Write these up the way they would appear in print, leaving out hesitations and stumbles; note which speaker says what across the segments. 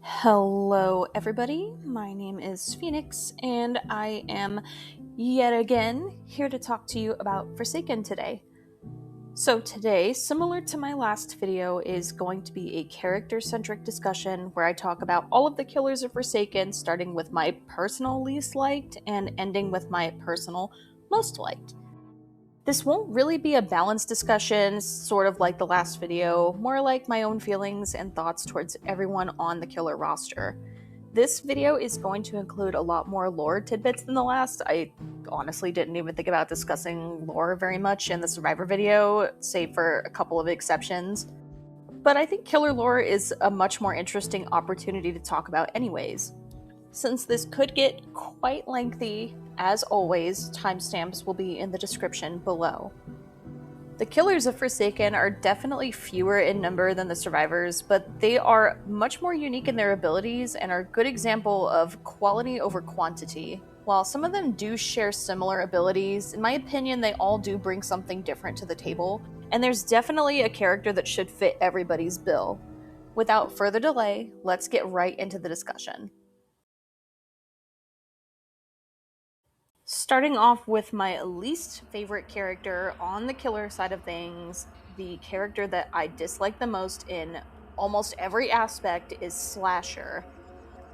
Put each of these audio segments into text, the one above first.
Speaker 1: Hello, everybody. My name is Phoenix, and I am yet again here to talk to you about Forsaken today. So, today, similar to my last video, is going to be a character centric discussion where I talk about all of the killers of Forsaken, starting with my personal least liked and ending with my personal most liked. This won't really be a balanced discussion, sort of like the last video, more like my own feelings and thoughts towards everyone on the killer roster. This video is going to include a lot more lore tidbits than the last. I honestly didn't even think about discussing lore very much in the Survivor video, save for a couple of exceptions. But I think killer lore is a much more interesting opportunity to talk about anyways. Since this could get quite lengthy, as always, timestamps will be in the description below. The killers of Forsaken are definitely fewer in number than the survivors, but they are much more unique in their abilities and are a good example of quality over quantity. While some of them do share similar abilities, in my opinion, they all do bring something different to the table, and there's definitely a character that should fit everybody's bill. Without further delay, let's get right into the discussion. Starting off with my least favorite character on the killer side of things, the character that I dislike the most in almost every aspect is Slasher.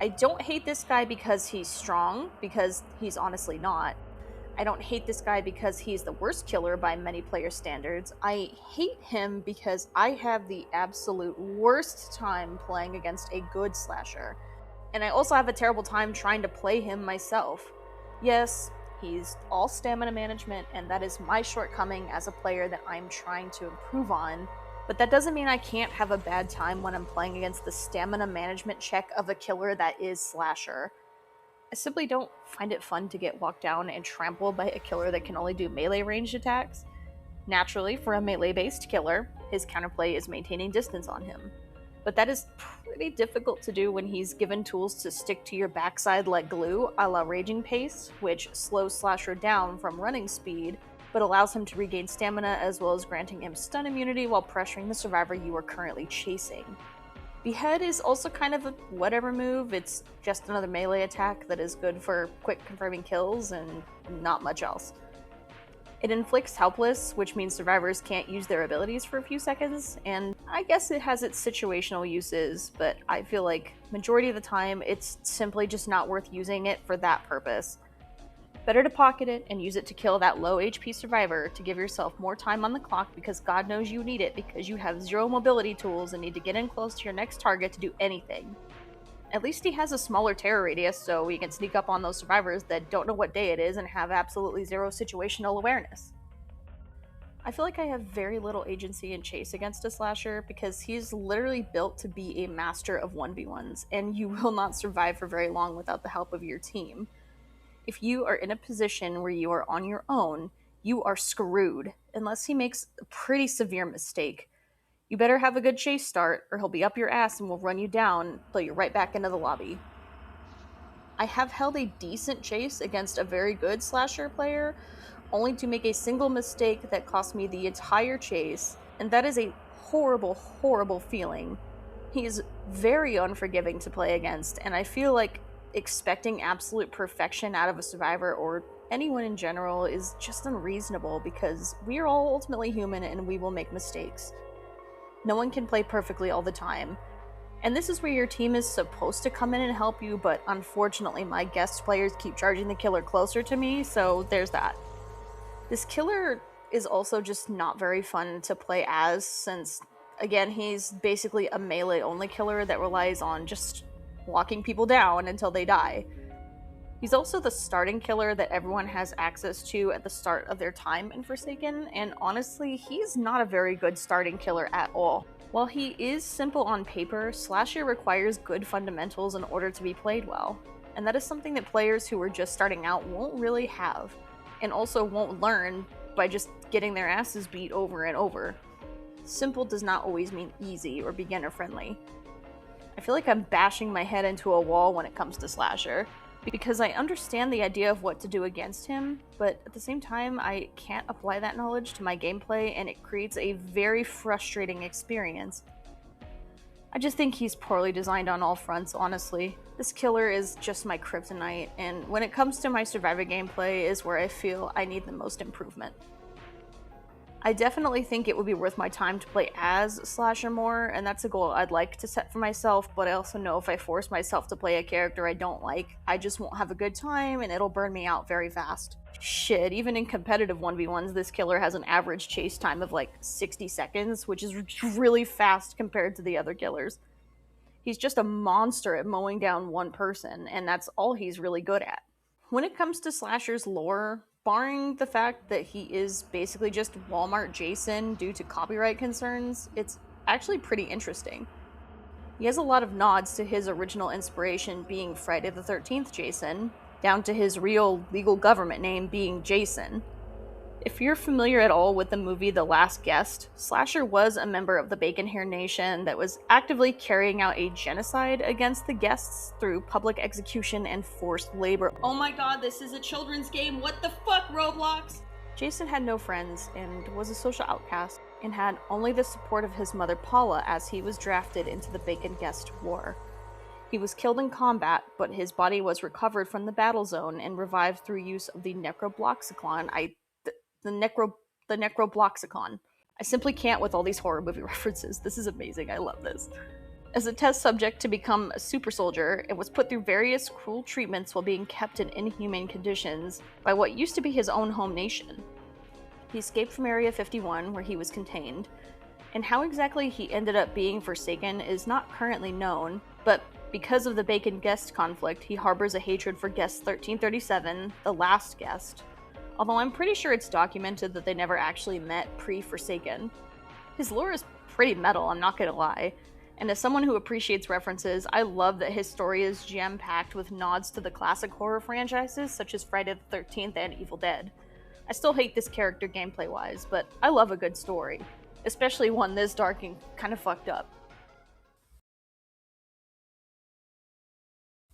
Speaker 1: I don't hate this guy because he's strong, because he's honestly not. I don't hate this guy because he's the worst killer by many player standards. I hate him because I have the absolute worst time playing against a good Slasher. And I also have a terrible time trying to play him myself. Yes, he's all stamina management, and that is my shortcoming as a player that I'm trying to improve on. But that doesn't mean I can't have a bad time when I'm playing against the stamina management check of a killer that is Slasher. I simply don't find it fun to get walked down and trampled by a killer that can only do melee ranged attacks. Naturally, for a melee-based killer, his counterplay is maintaining distance on him. But that is pretty difficult to do when he's given tools to stick to your backside like glue, a la Raging Pace, which slows Slasher down from running speed, but allows him to regain stamina as well as granting him stun immunity while pressuring the survivor you are currently chasing. Behead is also kind of a whatever move. It's just another melee attack that is good for quick confirming kills and not much else. It inflicts helpless, which means survivors can't use their abilities for a few seconds, and I guess it has its situational uses, but I feel like majority of the time it's simply just not worth using it for that purpose. Better to pocket it and use it to kill that low HP survivor to give yourself more time on the clock because God knows you need it because you have zero mobility tools and need to get in close to your next target to do anything. At least he has a smaller terror radius, so he can sneak up on those survivors that don't know what day it is and have absolutely zero situational awareness. I feel like I have very little agency in chase against a Slasher because he's literally built to be a master of 1v1s, and you will not survive for very long without the help of your team. If you are in a position where you are on your own, you are screwed, unless he makes a pretty severe mistake. You better have a good chase start, or he'll be up your ass and will run you down until you're right back into the lobby. I have held a decent chase against a very good Slasher player, only to make a single mistake that cost me the entire chase, and that is a horrible, horrible feeling. He is very unforgiving to play against, and I feel like expecting absolute perfection out of a survivor or anyone in general is just unreasonable because we are all ultimately human and we will make mistakes. No one can play perfectly all the time. And this is where your team is supposed to come in and help you, but unfortunately my guest players keep charging the killer closer to me, so there's that. This killer is also just not very fun to play as, since, again, he's basically a melee-only killer that relies on just walking people down until they die. He's also the starting killer that everyone has access to at the start of their time in Forsaken, and honestly, he's not a very good starting killer at all. While he is simple on paper, Slasher requires good fundamentals in order to be played well, and that is something that players who are just starting out won't really have, and also won't learn by just getting their asses beat over and over. Simple does not always mean easy or beginner friendly. I feel like I'm bashing my head into a wall when it comes to Slasher, because I understand the idea of what to do against him, but at the same time I can't apply that knowledge to my gameplay and it creates a very frustrating experience. I just think he's poorly designed on all fronts, honestly. This killer is just my kryptonite, and when it comes to my survivor gameplay is where I feel I need the most improvement. I definitely think it would be worth my time to play as Slasher more, and that's a goal I'd like to set for myself, but I also know if I force myself to play a character I don't like, I just won't have a good time and it'll burn me out very fast. Shit, even in competitive 1v1s, this killer has an average chase time of like 60 seconds, which is really fast compared to the other killers. He's just a monster at mowing down one person, and that's all he's really good at. When it comes to Slasher's lore, barring the fact that he is basically just Walmart Jason due to copyright concerns, it's actually pretty interesting. He has a lot of nods to his original inspiration being Friday the 13th Jason, down to his real legal government name being Jason. If you're familiar at all with the movie The Last Guest, Slasher was a member of the Bacon Hair Nation that was actively carrying out a genocide against the guests through public execution and forced labor. Oh my god, this is a children's game, what the fuck, Roblox? Jason had no friends and was a social outcast, and had only the support of his mother Paula as he was drafted into the Bacon Guest War. He was killed in combat, but his body was recovered from the battle zone and revived through use of the necrobloxicon. The necrobloxicon. I simply can't with all these horror movie references. This is amazing. I love this. As a test subject to become a super soldier, it was put through various cruel treatments while being kept in inhumane conditions by what used to be his own home nation. He escaped from Area 51, where he was contained, and how exactly he ended up being forsaken is not currently known, but because of the Bacon Guest conflict, he harbors a hatred for Guest 1337, the last guest, although I'm pretty sure it's documented that they never actually met pre-Forsaken. His lore is pretty metal, I'm not gonna lie, and as someone who appreciates references, I love that his story is jam-packed with nods to the classic horror franchises such as Friday the 13th and Evil Dead. I still hate this character gameplay-wise, but I love a good story, especially one this dark and kinda fucked up.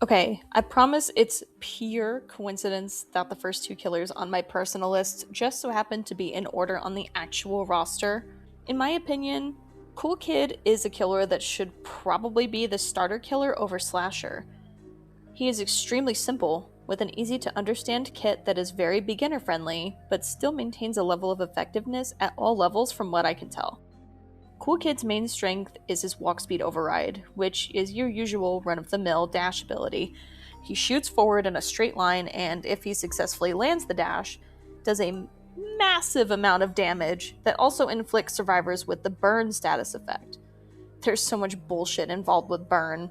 Speaker 1: Okay, I promise it's pure coincidence that the first two killers on my personal list just so happen to be in order on the actual roster. In my opinion, Cool Kid is a killer that should probably be the starter killer over Slasher. He is extremely simple, with an easy to understand kit that is very beginner friendly, but still maintains a level of effectiveness at all levels from what I can tell. Cool Kid's main strength is his walk speed override, which is your usual run-of-the-mill dash ability. He shoots forward in a straight line, and if he successfully lands the dash, does a massive amount of damage that also inflicts survivors with the burn status effect. There's so much bullshit involved with burn.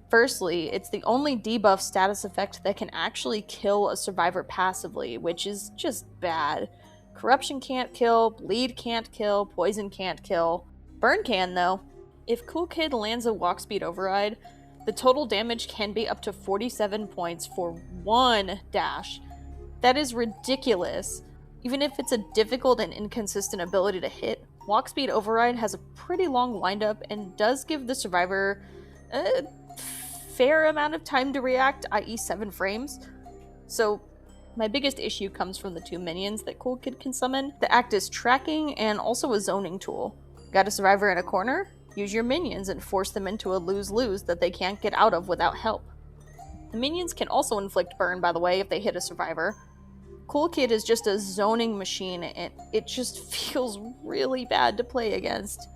Speaker 1: Firstly, it's the only debuff status effect that can actually kill a survivor passively, which is just bad. Corruption can't kill, bleed can't kill, poison can't kill. Burn can, though. If Cool Kid lands a walk speed override, the total damage can be up to 47 points for one dash. That is ridiculous. Even if it's a difficult and inconsistent ability to hit, walk speed override has a pretty long windup and does give the survivor a fair amount of time to react, i.e. 7 frames. So my biggest issue comes from the two minions that Cool Kid can summon that act as tracking and also a zoning tool. Got a survivor in a corner? Use your minions and force them into a lose-lose that they can't get out of without help. The minions can also inflict burn, by the way, if they hit a survivor. Cool Kid is just a zoning machine, and it just feels really bad to play against.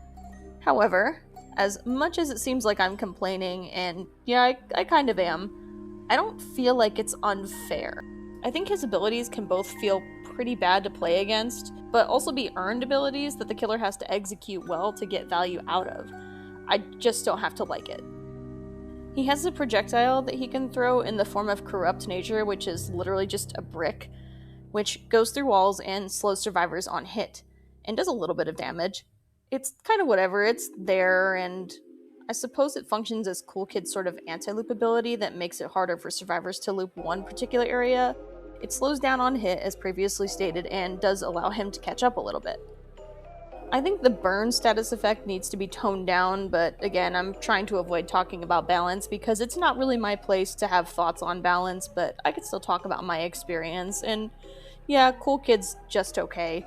Speaker 1: However, as much as it seems like I'm complaining, and yeah, I kind of am, I don't feel like it's unfair. I think his abilities can both feel pretty bad to play against, but also be earned abilities that the killer has to execute well to get value out of. I just don't have to like it. He has a projectile that he can throw in the form of Corrupt Nature, which is literally just a brick, which goes through walls and slows survivors on hit, and does a little bit of damage. It's kind of whatever, it's there, and I suppose it functions as Cool Kid's sort of anti-loop ability that makes it harder for survivors to loop one particular area. It slows down on hit, as previously stated, and does allow him to catch up a little bit. I think the burn status effect needs to be toned down, but again, I'm trying to avoid talking about balance because it's not really my place to have thoughts on balance, but I can still talk about my experience, and yeah, Cool Kid's just okay.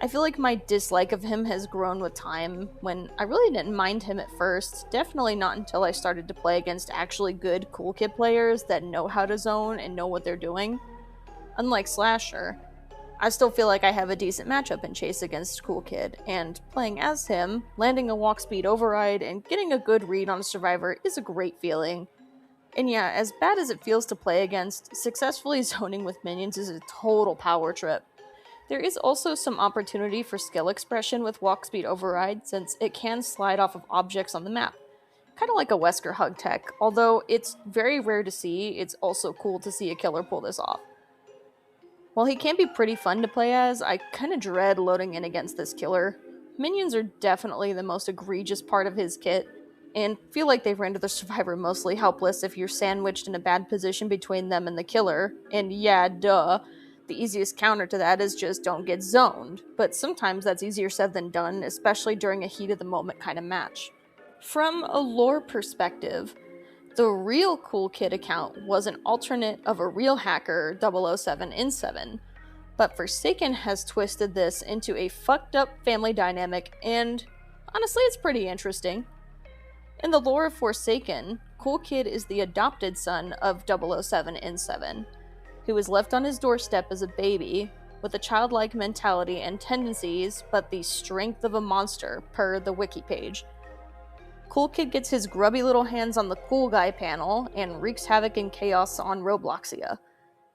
Speaker 1: I feel like my dislike of him has grown with time, when I really didn't mind him at first, definitely not until I started to play against actually good Cool Kid players that know how to zone and know what they're doing. Unlike Slasher, I still feel like I have a decent matchup in Chase against Cool Kid, and playing as him, landing a walk speed override, and getting a good read on a survivor is a great feeling. And yeah, as bad as it feels to play against, successfully zoning with minions is a total power trip. There is also some opportunity for skill expression with walk speed override, since it can slide off of objects on the map. Kind of like a Wesker hug tech, although it's very rare to see, it's also cool to see a killer pull this off. While he can be pretty fun to play as, I kinda dread loading in against this killer. Minions are definitely the most egregious part of his kit, and feel like they render the survivor mostly helpless if you're sandwiched in a bad position between them and the killer, and yeah, duh. The easiest counter to that is just don't get zoned, but sometimes that's easier said than done, especially during a heat of the moment kind of match. From a lore perspective, the real Cool Kid account was an alternate of a real hacker, 007 in 7, but Forsaken has twisted this into a fucked up family dynamic, and honestly, it's pretty interesting. In the lore of Forsaken, Cool Kid is the adopted son of 007 in 7, who was left on his doorstep as a baby, with a childlike mentality and tendencies, but the strength of a monster, per the wiki page. Cool Kid gets his grubby little hands on the Cool Guy panel and wreaks havoc and chaos on Robloxia.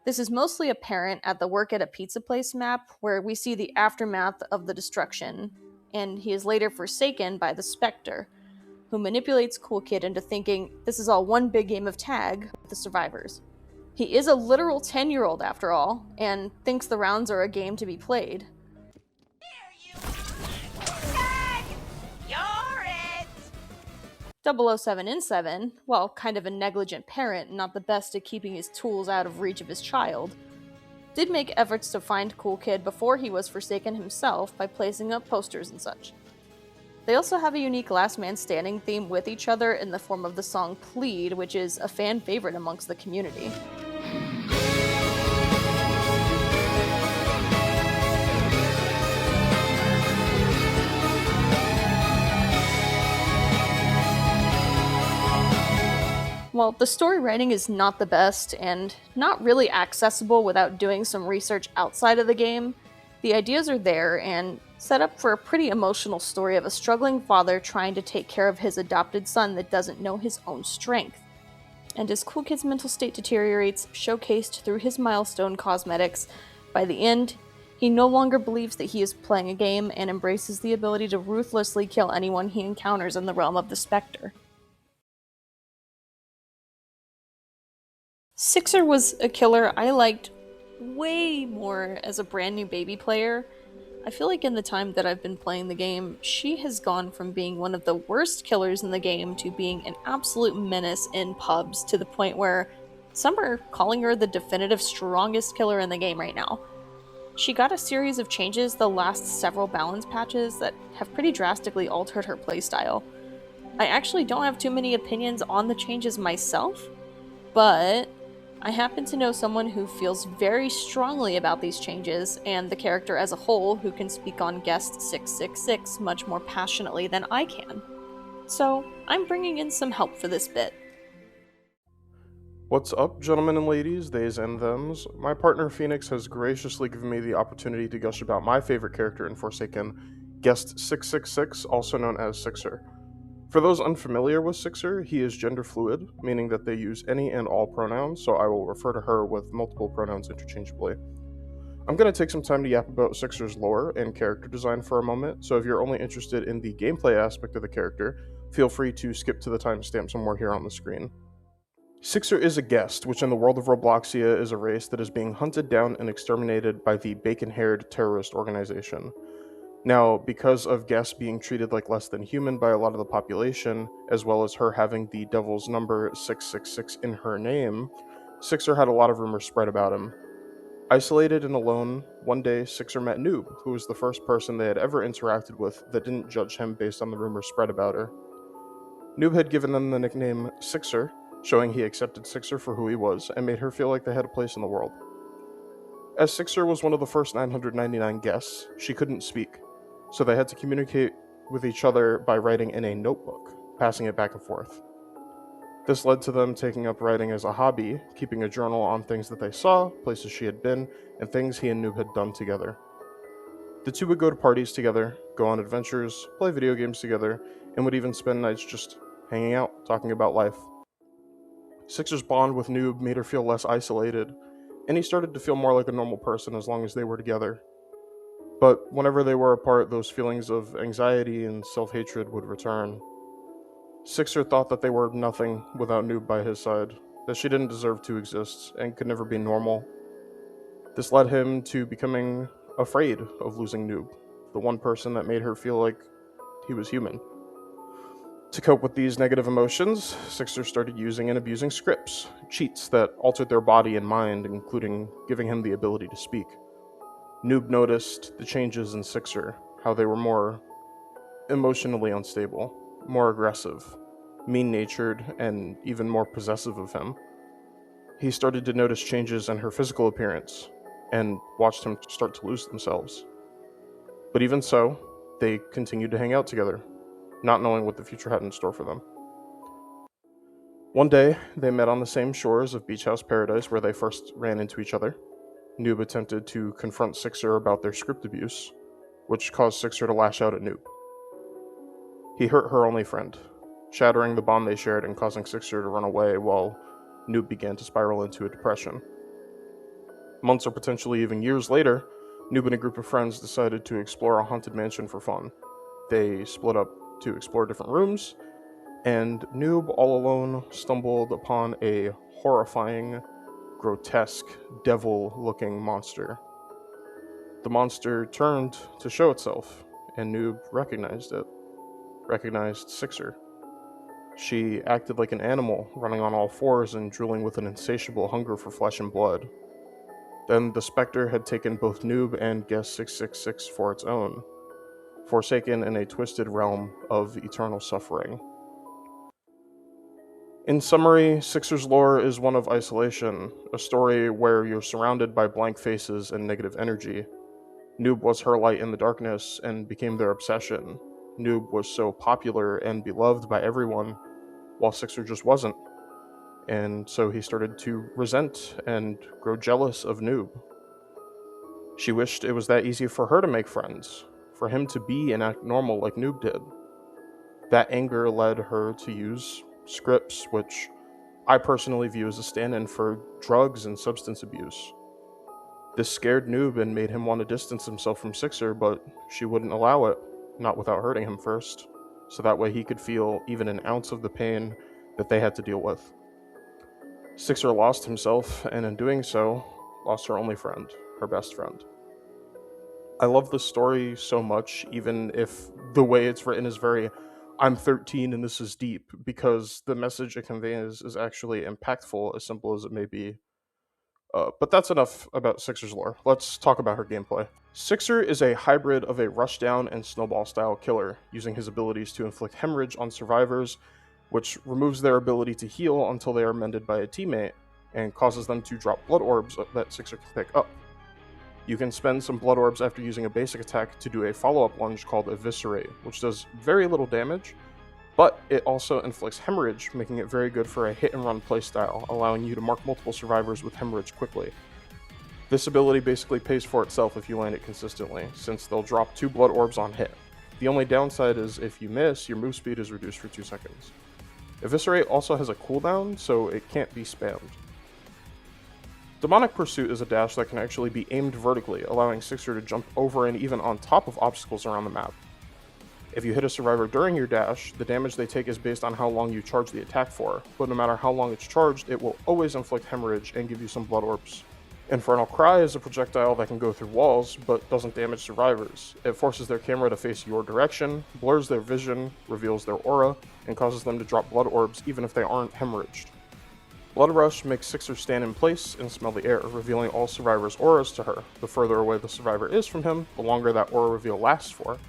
Speaker 1: This is mostly apparent at the Work at a Pizza Place map, where we see the aftermath of the destruction, and he is later forsaken by the Spectre, who manipulates Cool Kid into thinking this is all one big game of tag with the survivors. He is a literal 10-year-old after all, and thinks the rounds are a game to be played. 007 in 7, while kind of a negligent parent, not the best at keeping his tools out of reach of his child, did make efforts to find Cool Kid before he was forsaken himself by placing up posters and such. They also have a unique last man standing theme with each other in the form of the song Plead, which is a fan favorite amongst the community. While the story writing is not the best, and not really accessible without doing some research outside of the game, the ideas are there and set up for a pretty emotional story of a struggling father trying to take care of his adopted son that doesn't know his own strength. And as Cool Kid's mental state deteriorates, showcased through his milestone cosmetics, by the end, he no longer believes that he is playing a game and embraces the ability to ruthlessly kill anyone he encounters in the realm of the Spectre. Sixer was a killer I liked way more as a brand new baby player. I feel like in the time that I've been playing the game, she has gone from being one of the worst killers in the game to being an absolute menace in pubs, to the point where some are calling her the definitive strongest killer in the game right now. She got a series of changes the last several balance patches that have pretty drastically altered her playstyle. I actually don't have too many opinions on the changes myself, but I happen to know someone who feels very strongly about these changes, and the character as a whole, who can speak on Guest 666 much more passionately than I can. So, I'm bringing in some help for this bit.
Speaker 2: What's up, gentlemen and ladies, theys and thems? My partner Phoenix has graciously given me the opportunity to gush about my favorite character in Forsaken, Guest 666, also known as Sixer. For those unfamiliar with Sixer, he is gender fluid, meaning that they use any and all pronouns, so I will refer to her with multiple pronouns interchangeably. I'm going to take some time to yap about Sixer's lore and character design for a moment, so if you're only interested in the gameplay aspect of the character, feel free to skip to the timestamp somewhere here on the screen. Sixer is a guest, which in the world of Robloxia is a race that is being hunted down and exterminated by the bacon-haired terrorist organization. Now, because of Guest being treated like less than human by a lot of the population, as well as her having the devil's number 666 in her name, Sixer had a lot of rumors spread about him. Isolated and alone, one day Sixer met Noob, who was the first person they had ever interacted with that didn't judge him based on the rumors spread about her. Noob had given them the nickname Sixer, showing he accepted Sixer for who he was, and made her feel like they had a place in the world. As Sixer was one of the first 999 guests, she couldn't speak, so they had to communicate with each other by writing in a notebook, passing it back and forth. This led to them taking up writing as a hobby, keeping a journal on things that they saw, places she had been, and things he and Noob had done together. The two would go to parties together, go on adventures, play video games together, and would even spend nights just hanging out, talking about life. Sixer's bond with Noob made her feel less isolated, and he started to feel more like a normal person as long as they were together. But whenever they were apart, those feelings of anxiety and self-hatred would return. Sixer thought that they were nothing without Noob by his side, that she didn't deserve to exist and could never be normal. This led him to becoming afraid of losing Noob, the one person that made her feel like he was human. To cope with these negative emotions, Sixer started using and abusing scripts, cheats that altered their body and mind, including giving him the ability to speak. Noob noticed the changes in Sixer, how they were more emotionally unstable, more aggressive, mean-natured, and even more possessive of him. He started to notice changes in her physical appearance, and watched him start to lose themselves. But even so, they continued to hang out together, not knowing what the future had in store for them. One day, they met on the same shores of Beach House Paradise where they first ran into each other. Noob attempted to confront Sixer about their script abuse, which caused Sixer to lash out at Noob. He hurt her only friend, shattering the bond they shared and causing Sixer to run away while Noob began to spiral into a depression. Months or potentially even years later, Noob and a group of friends decided to explore a haunted mansion for fun. They split up to explore different rooms, and Noob, all alone, stumbled upon a horrifying, grotesque, devil-looking monster. The monster turned to show itself, and Noob recognized it. Recognized Sixer. She acted like an animal, running on all fours and drooling with an insatiable hunger for flesh and blood. Then the specter had taken both Noob and Guest 666 for its own, forsaken in a twisted realm of eternal suffering. In summary, Sixer's lore is one of isolation, a story where you're surrounded by blank faces and negative energy. Noob was her light in the darkness and became their obsession. Noob was so popular and beloved by everyone, while Sixer just wasn't. And so he started to resent and grow jealous of Noob. She wished it was that easy for her to make friends, for him to be and act normal like Noob did. That anger led her to use scripts, which I personally view as a stand-in for drugs and substance abuse. This scared Noob and made him want to distance himself from Sixer, but she wouldn't allow it, not without hurting him first, so that way he could feel even an ounce of the pain that they had to deal with. Sixer lost himself, and in doing so, lost her only friend, her best friend. I love this story so much, even if the way it's written is very, I'm 13 and this is deep, because the message it conveys is actually impactful, as simple as it may be. But that's enough about Sixer's lore. Let's talk about her gameplay. Sixer is a hybrid of a rushdown and snowball style killer, using his abilities to inflict hemorrhage on survivors, which removes their ability to heal until they are mended by a teammate, and causes them to drop blood orbs that Sixer can pick up. You can spend some blood orbs after using a basic attack to do a follow-up lunge called Eviscerate, which does very little damage, but it also inflicts hemorrhage, making it very good for a hit-and-run playstyle, allowing you to mark multiple survivors with hemorrhage quickly. This ability basically pays for itself if you land it consistently, since they'll drop 2 blood orbs on hit. The only downside is if you miss, your move speed is reduced for 2 seconds. Eviscerate also has a cooldown, so it can't be spammed. Demonic Pursuit is a dash that can actually be aimed vertically, allowing Sixer to jump over and even on top of obstacles around the map. If you hit a survivor during your dash, the damage they take is based on how long you charge the attack for, but no matter how long it's charged, it will always inflict hemorrhage and give you some blood orbs. Infernal Cry is a projectile that can go through walls, but doesn't damage survivors. It forces their camera to face your direction, blurs their vision, reveals their aura, and causes them to drop blood orbs even if they aren't hemorrhaged. Blood Rush makes Sixer stand in place and smell the air, revealing all survivors' auras to her. The further away the survivor is from him, the longer that aura reveal lasts for.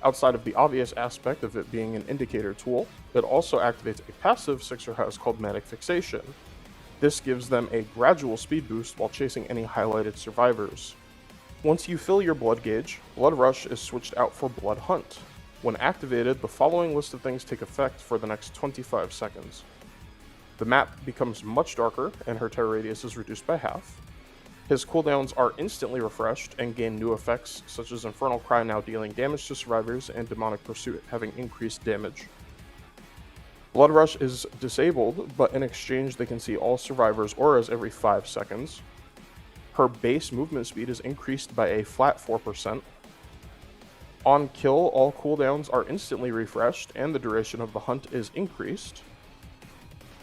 Speaker 2: Outside of the obvious aspect of it being an indicator tool, it also activates a passive Sixer has called Manic Fixation. This gives them a gradual speed boost while chasing any highlighted survivors. Once you fill your blood gauge, Blood Rush is switched out for Blood Hunt. When activated, the following list of things take effect for the next 25 seconds. The map becomes much darker, and her terror radius is reduced by half. His cooldowns are instantly refreshed and gain new effects, such as Infernal Cry now dealing damage to survivors and Demonic Pursuit having increased damage. Blood Rush is disabled, but in exchange they can see all survivors' auras every 5 seconds. Her base movement speed is increased by a flat 4%. On kill, all cooldowns are instantly refreshed, and the duration of the hunt is increased.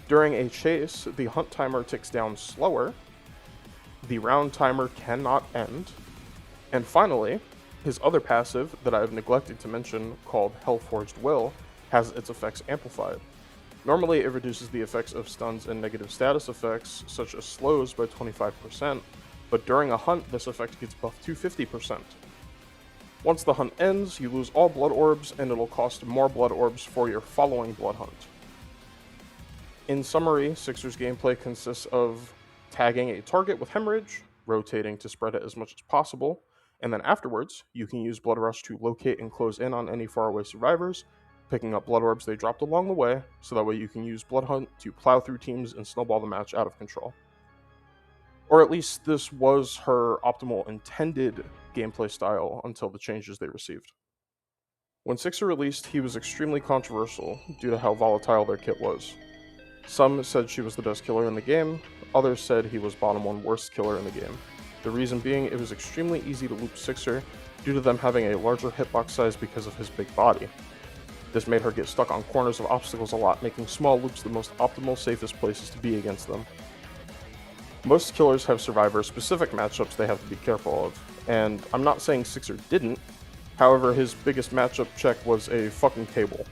Speaker 2: During a chase, the hunt timer ticks down slower. The round timer cannot end. And finally, his other passive that I have neglected to mention, called Hellforged Will, has its effects amplified. Normally, it reduces the effects of stuns and negative status effects, such as slows, by 25%, but during a hunt, this effect gets buffed to 50%. Once the hunt ends, you lose all blood orbs, and it'll cost more blood orbs for your following blood hunt. In summary, Sixer's gameplay consists of tagging a target with Hemorrhage, rotating to spread it as much as possible, and then afterwards, you can use Blood Rush to locate and close in on any faraway survivors, picking up blood orbs they dropped along the way, so that way you can use Blood Hunt to plow through teams and snowball the match out of control. Or at least this was her optimal intended gameplay style until the changes they received. When Sixer released, he was extremely controversial due to how volatile their kit was. Some said she was the best killer in the game, others said he was bottom 1 worst killer in the game. The reason being, it was extremely easy to loop Sixer due to them having a larger hitbox size because of his big body. This made her get stuck on corners of obstacles a lot, making small loops the most optimal, safest places to be against them. Most killers have survivor-specific matchups they have to be careful of, and I'm not saying Sixer didn't, however his biggest matchup check was a fucking table.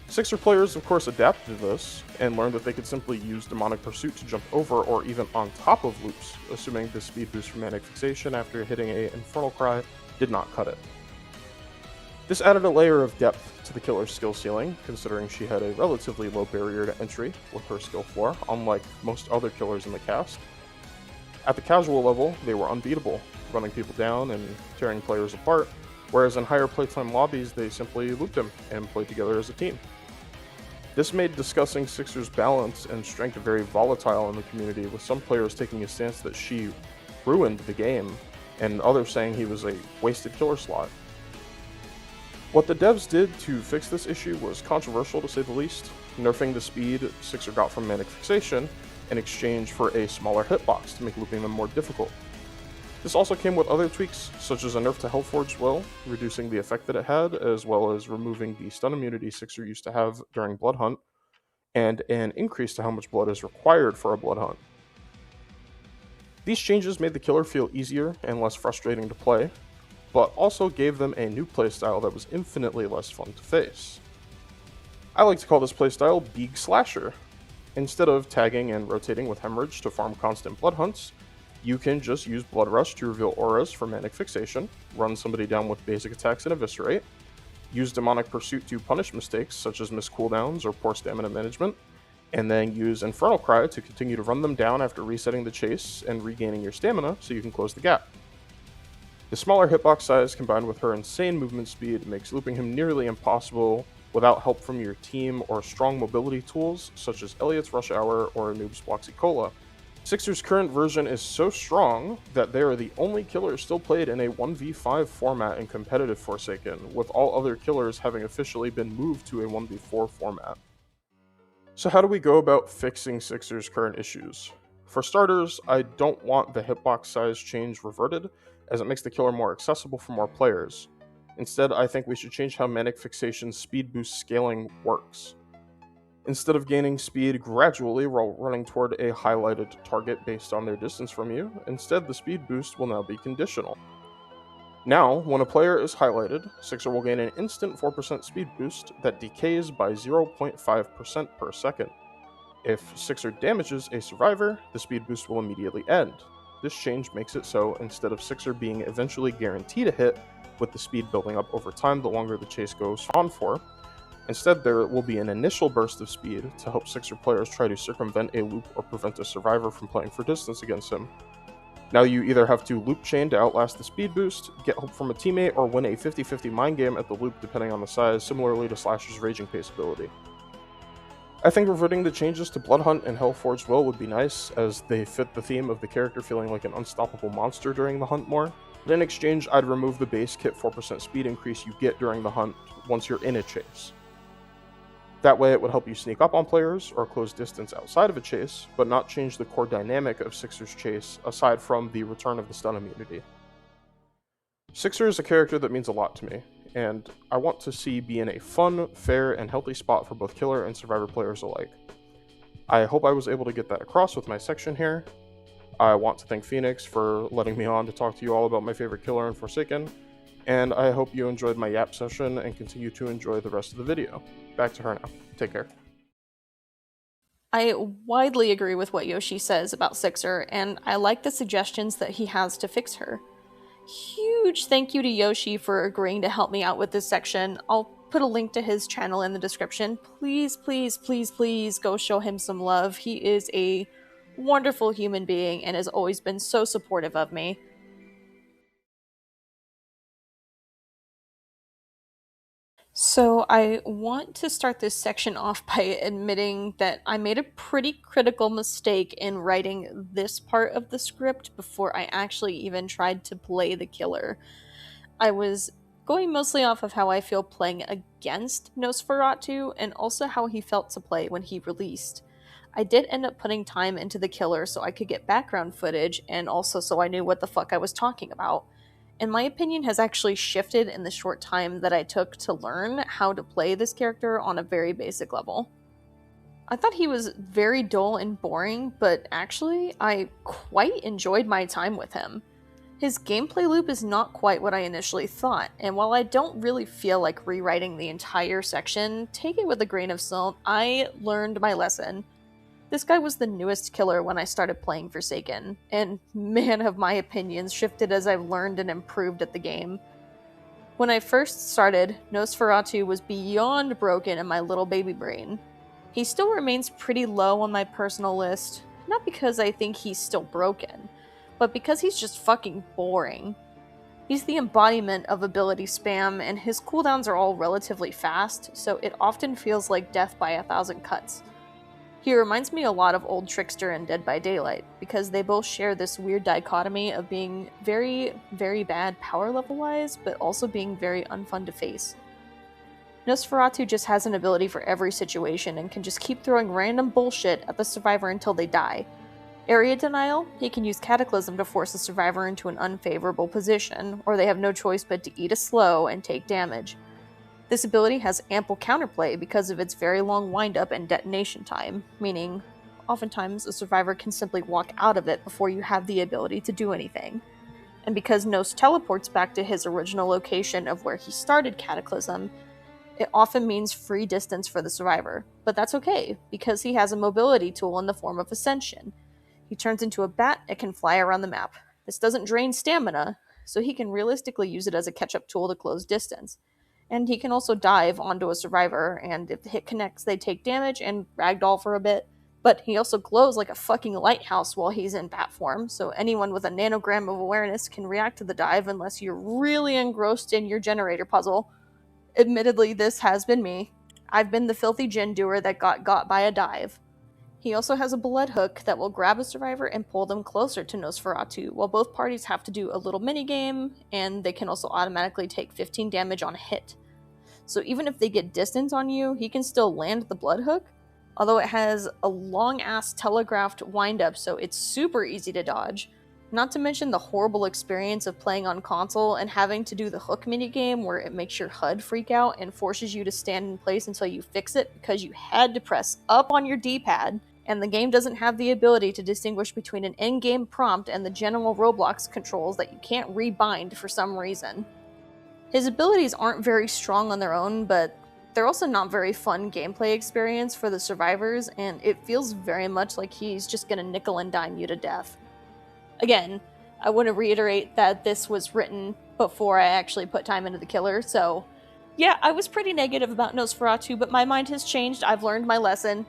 Speaker 2: Sixer players of course adapted to this, and learned that they could simply use Demonic Pursuit to jump over or even on top of loops, assuming the speed boost from Manic Fixation after hitting a Infernal Cry did not cut it. This added a layer of depth to the killer's skill ceiling, considering she had a relatively low barrier to entry with her skill floor, unlike most other killers in the cast. At the casual level, they were unbeatable, running people down and tearing players apart, whereas in higher playtime lobbies they simply looped them and played together as a team. This made discussing Sixer's balance and strength very volatile in the community, with some players taking a stance that she ruined the game, and others saying he was a wasted killer slot. What the devs did to fix this issue was controversial to say the least, nerfing the speed Sixer got from Manic Fixation in exchange for a smaller hitbox to make looping them more difficult. This also came with other tweaks, such as a nerf to Hellforged Will, reducing the effect that it had, as well as removing the stun immunity Sixer used to have during Blood Hunt, and an increase to how much blood is required for a Blood Hunt. These changes made the killer feel easier and less frustrating to play, but also gave them a new playstyle that was infinitely less fun to face. I like to call this playstyle Beeg Slasher. Instead of tagging and rotating with Hemorrhage to farm constant blood hunts, you can just use Blood Rush to reveal auras for Manic Fixation, run somebody down with basic attacks and Eviscerate, use Demonic Pursuit to punish mistakes such as missed cooldowns or poor stamina management, and then use Infernal Cry to continue to run them down after resetting the chase and regaining your stamina so you can close the gap. The smaller hitbox size combined with her insane movement speed makes looping him nearly impossible without help from your team or strong mobility tools such as Elliot's Rush Hour or Noob's Bloxy Cola. Sixer's current version is so strong that they are the only killers still played in a 1v5 format in competitive Forsaken, with all other killers having officially been moved to a 1v4 format. So how do we go about fixing Sixer's current issues? For starters, I don't want the hitbox size change reverted, as it makes the killer more accessible for more players. Instead, I think we should change how Manic Fixation's speed boost scaling works. Instead of gaining speed gradually while running toward a highlighted target based on their distance from you, instead the speed boost will now be conditional. Now, when a player is highlighted, Sixer will gain an instant 4% speed boost that decays by 0.5% per second. If Sixer damages a survivor, the speed boost will immediately end. This change makes it so, instead of Sixer being eventually guaranteed a hit, with the speed building up over time the longer the chase goes on for, Instead, there will be an initial burst of speed to help Sixer players try to circumvent a loop or prevent a survivor from playing for distance against him. Now you either have to loop chain to outlast the speed boost, get help from a teammate, or win a 50-50 mind game at the loop depending on the size, similarly to Slasher's Raging Pace ability. I think reverting the changes to Bloodhunt and Hellforged Will would be nice, as they fit the theme of the character feeling like an unstoppable monster during the hunt more. But in exchange, I'd remove the base kit 4% speed increase you get during the hunt once you're in a chase. That way it would help you sneak up on players or close distance outside of a chase, but not change the core dynamic of Sixer's chase aside from the return of the stun immunity. Sixer is a character that means a lot to me, and I want to see be in a fun, fair, and healthy spot for both killer and survivor players alike. I hope I was able to get that across with my section here. I want to thank Phoenix for letting me on to talk to you all about my favorite killer in Forsaken, and I hope you enjoyed my yap session and continue to enjoy the rest of the video. Back to her now. Take care.
Speaker 1: I widely agree with what Yoshi says about Sixer, and I like the suggestions that he has to fix her. Huge thank you to Yoshi for agreeing to help me out with this section. I'll put a link to his channel in the description. Please, please, please, please go show him some love. He is a wonderful human being and has always been so supportive of me. So I want to start this section off by admitting that I made a pretty critical mistake in writing this part of the script before I actually even tried to play the killer. I was going mostly off of how I feel playing against Nosferatu and also how he felt to play when he released. I did end up putting time into the killer so I could get background footage and also so I knew what the fuck I was talking about. And my opinion has actually shifted in the short time that I took to learn how to play this character on a very basic level. I thought he was very dull and boring, but actually, I quite enjoyed my time with him. His gameplay loop is not quite what I initially thought, and while I don't really feel like rewriting the entire section, take it with a grain of salt, I learned my lesson. This guy was the newest killer when I started playing Forsaken, and man have my opinions shifted as I've learned and improved at the game. When I first started, Nosferatu was beyond broken in my little baby brain. He still remains pretty low on my personal list, not because I think he's still broken, but because he's just fucking boring. He's the embodiment of ability spam, and his cooldowns are all relatively fast, so it often feels like death by 1,000 cuts. He reminds me a lot of Old Trickster and Dead by Daylight, because they both share this weird dichotomy of being very, very bad power level-wise, but also being very unfun to face. Nosferatu just has an ability for every situation and can just keep throwing random bullshit at the survivor until they die. Area denial, he can use Cataclysm to force the survivor into an unfavorable position, or they have no choice but to eat a slow and take damage. This ability has ample counterplay because of its very long wind-up and detonation time, meaning oftentimes a survivor can simply walk out of it before you have the ability to do anything. And because Nos teleports back to his original location of where he started Cataclysm, it often means free distance for the survivor. But that's okay, because he has a mobility tool in the form of Ascension. He turns into a bat and can fly around the map. This doesn't drain stamina, so he can realistically use it as a catch-up tool to close distance. And he can also dive onto a survivor, and if the hit connects, they take damage and ragdoll for a bit. But he also glows like a fucking lighthouse while he's in bat form, so anyone with a nanogram of awareness can react to the dive unless you're really engrossed in your generator puzzle. Admittedly, this has been me. I've been the filthy gin doer that got by a dive. He also has a blood hook that will grab a survivor and pull them closer to Nosferatu, while both parties have to do a little minigame, and they can also automatically take 15 damage on a hit. So even if they get distance on you, he can still land the blood hook, although it has a long-ass telegraphed wind-up, so it's super easy to dodge. Not to mention the horrible experience of playing on console and having to do the hook minigame where it makes your HUD freak out and forces you to stand in place until you fix it because you had to press up on your D-pad, and the game doesn't have the ability to distinguish between an in-game prompt and the general Roblox controls that you can't rebind for some reason. His abilities aren't very strong on their own, but they're also not very fun gameplay experience for the survivors, and it feels very much like he's just gonna nickel and dime you to death. Again, I want to reiterate that this was written before I actually put time into the killer, so Yeah, I was pretty negative about Nosferatu, but my mind has changed. I've learned my lesson.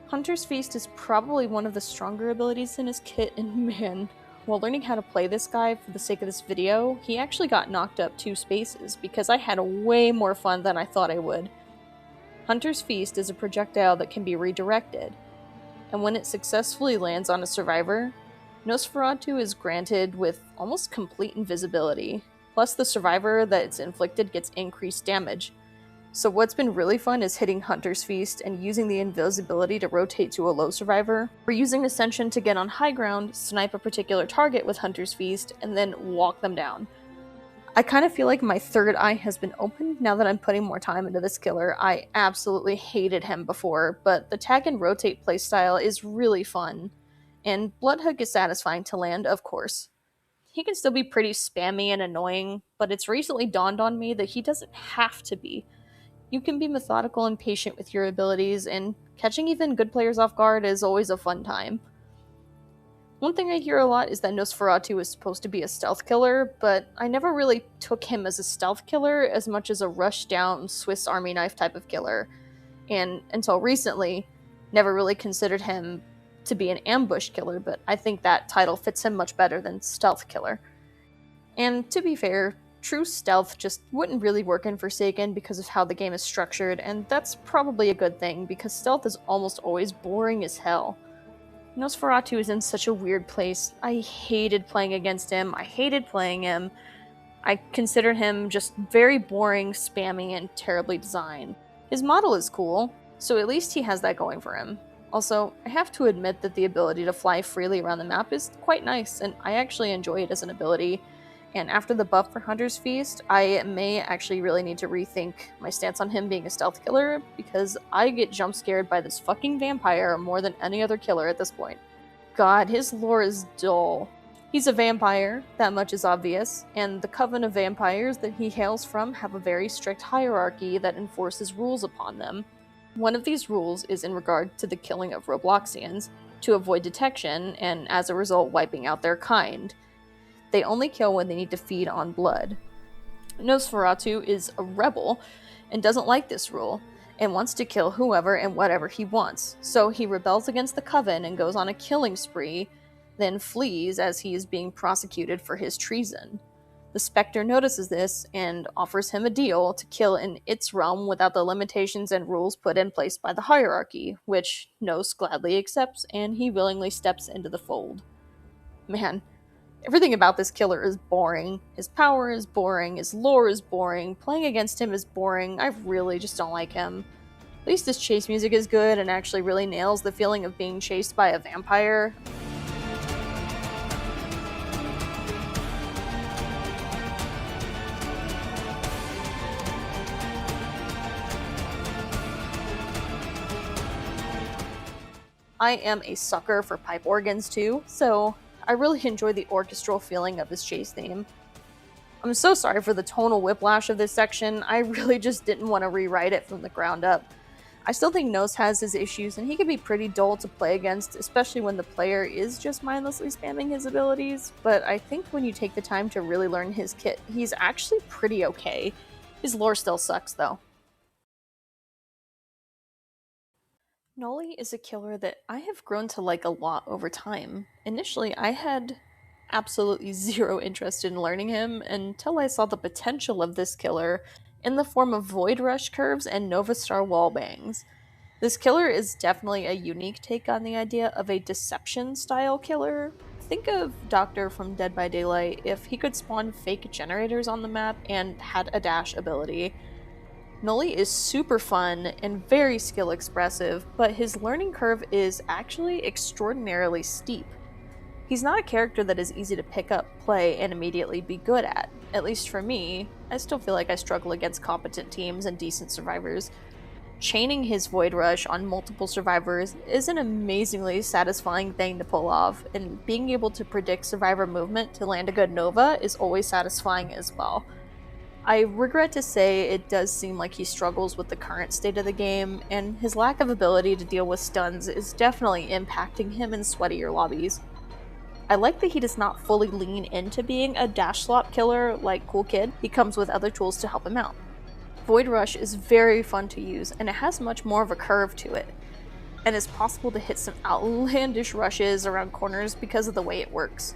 Speaker 1: Hunter's Feast is probably one of the stronger abilities in his kit, and man, while learning how to play this guy for the sake of this video, he actually got knocked up 2 spaces because I had way more fun than I thought I would. Hunter's Feast is a projectile that can be redirected, and when it successfully lands on a survivor, Nosferatu is granted with almost complete invisibility, plus the survivor that it's inflicted gets increased damage. So what's been really fun is hitting Hunter's Feast and using the invisibility to rotate to a low survivor, or using Ascension to get on high ground, snipe a particular target with Hunter's Feast, and then walk them down. I kind of feel like my third eye has been opened now that I'm putting more time into this killer. I absolutely hated him before, but the tag and rotate playstyle is really fun, and Bloodhook is satisfying to land, of course. He can still be pretty spammy and annoying, but it's recently dawned on me that he doesn't have to be. You can be methodical and patient with your abilities, and catching even good players off guard is always a fun time. One thing I hear a lot is that Nosferatu is supposed to be a stealth killer, but I never really took him as a stealth killer as much as a rush-down Swiss Army knife type of killer, and until recently, never really considered him to be an ambush killer, but I think that title fits him much better than stealth killer. And to be fair, true stealth just wouldn't really work in Forsaken because of how the game is structured, and that's probably a good thing because stealth is almost always boring as hell. Nosferatu is in such a weird place. I hated playing against him, I hated playing him. I consider him just very boring, spammy, and terribly designed. His model is cool, so at least he has that going for him. Also, I have to admit that the ability to fly freely around the map is quite nice, and I actually enjoy it as an ability. And after the buff for Hunter's Feast, I may actually really need to rethink my stance on him being a stealth killer, because I get jump scared by this fucking vampire more than any other killer at this point. God, his lore is dull. He's a vampire, that much is obvious, and the coven of vampires that he hails from have a very strict hierarchy that enforces rules upon them. One of these rules is in regard to the killing of Robloxians, to avoid detection, and as a result wiping out their kind. They only kill when they need to feed on blood. Nosferatu is a rebel, and doesn't like this rule, and wants to kill whoever and whatever he wants, so he rebels against the coven and goes on a killing spree, then flees as he is being prosecuted for his treason. The Spectre notices this and offers him a deal to kill in its realm without the limitations and rules put in place by the hierarchy, which Nos gladly accepts, and he willingly steps into the fold. Man, everything about this killer is boring. His power is boring, his lore is boring, playing against him is boring, I really just don't like him. At least his chase music is good and actually really nails the feeling of being chased by a vampire. I am a sucker for pipe organs too, so I really enjoy the orchestral feeling of his chase theme. I'm so sorry for the tonal whiplash of this section, I really just didn't want to rewrite it from the ground up. I still think Nos has his issues, and he can be pretty dull to play against, especially when the player is just mindlessly spamming his abilities, but I think when you take the time to really learn his kit, he's actually pretty okay. His lore still sucks though. Noli is a killer that I have grown to like a lot over time. Initially, I had absolutely zero interest in learning him until I saw the potential of this killer in the form of Void Rush curves and Nova Star wallbangs. This killer is definitely a unique take on the idea of a deception-style killer. Think of Doctor from Dead by Daylight if he could spawn fake generators on the map and had a dash ability. Noli is super fun and very skill expressive, but his learning curve is actually extraordinarily steep. He's not a character that is easy to pick up, play, and immediately be good at least for me. I still feel like I struggle against competent teams and decent survivors. Chaining his Void Rush on multiple survivors is an amazingly satisfying thing to pull off, and being able to predict survivor movement to land a good Nova is always satisfying as well. I regret to say it does seem like he struggles with the current state of the game, and his lack of ability to deal with stuns is definitely impacting him in sweatier lobbies. I like that he does not fully lean into being a dash slop killer like Cool Kid. He comes with other tools to help him out. Void Rush is very fun to use, and it has much more of a curve to it, and it's possible to hit some outlandish rushes around corners because of the way it works.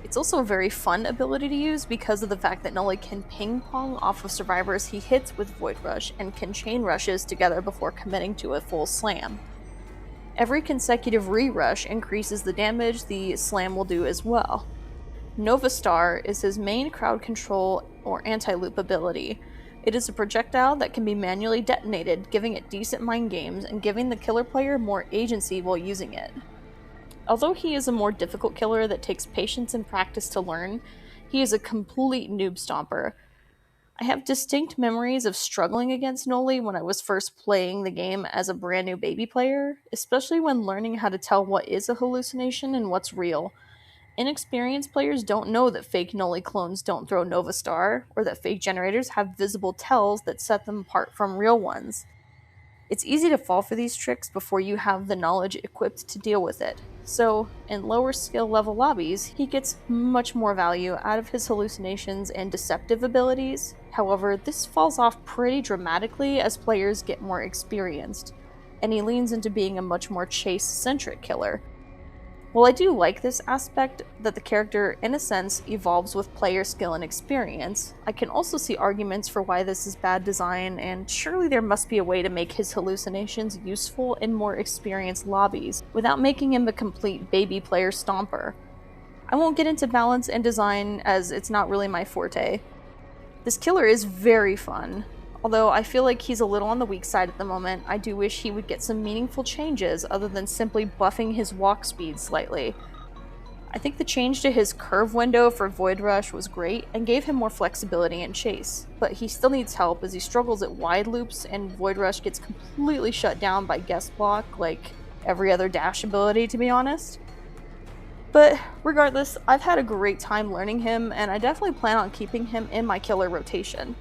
Speaker 1: It's also a very fun ability to use because of the fact that Noli can ping pong off of survivors he hits with Void Rush and can chain rushes together before committing to a full slam. Every consecutive re-rush increases the damage the slam will do as well. Nova Star is his main crowd control or anti-loop ability. It is a projectile that can be manually detonated, giving it decent mind games and giving the killer player more agency while using it. Although he is a more difficult killer that takes patience and practice to learn, he is a complete noob stomper. I have distinct memories of struggling against Noli when I was first playing the game as a brand new baby player, especially when learning how to tell what is a hallucination and what's real. Inexperienced players don't know that fake Noli clones don't throw Nova Star, or that fake generators have visible tells that set them apart from real ones. It's easy to fall for these tricks before you have the knowledge equipped to deal with it. So, in lower skill level lobbies, he gets much more value out of his hallucinations and deceptive abilities. However, this falls off pretty dramatically as players get more experienced, and he leans into being a much more chase-centric killer. While I do like this aspect, that the character, in a sense, evolves with player skill and experience, I can also see arguments for why this is bad design, and surely there must be a way to make his hallucinations useful in more experienced lobbies, without making him a complete baby player stomper. I won't get into balance and design, as it's not really my forte. This killer is very fun. Although I feel like he's a little on the weak side at the moment, I do wish he would get some meaningful changes other than simply buffing his walk speed slightly. I think the change to his curve window for Void Rush was great and gave him more flexibility in chase, but he still needs help as he struggles at wide loops and Void Rush gets completely shut down by guest block like every other dash ability, to be honest. But regardless, I've had a great time learning him and I definitely plan on keeping him in my killer rotation.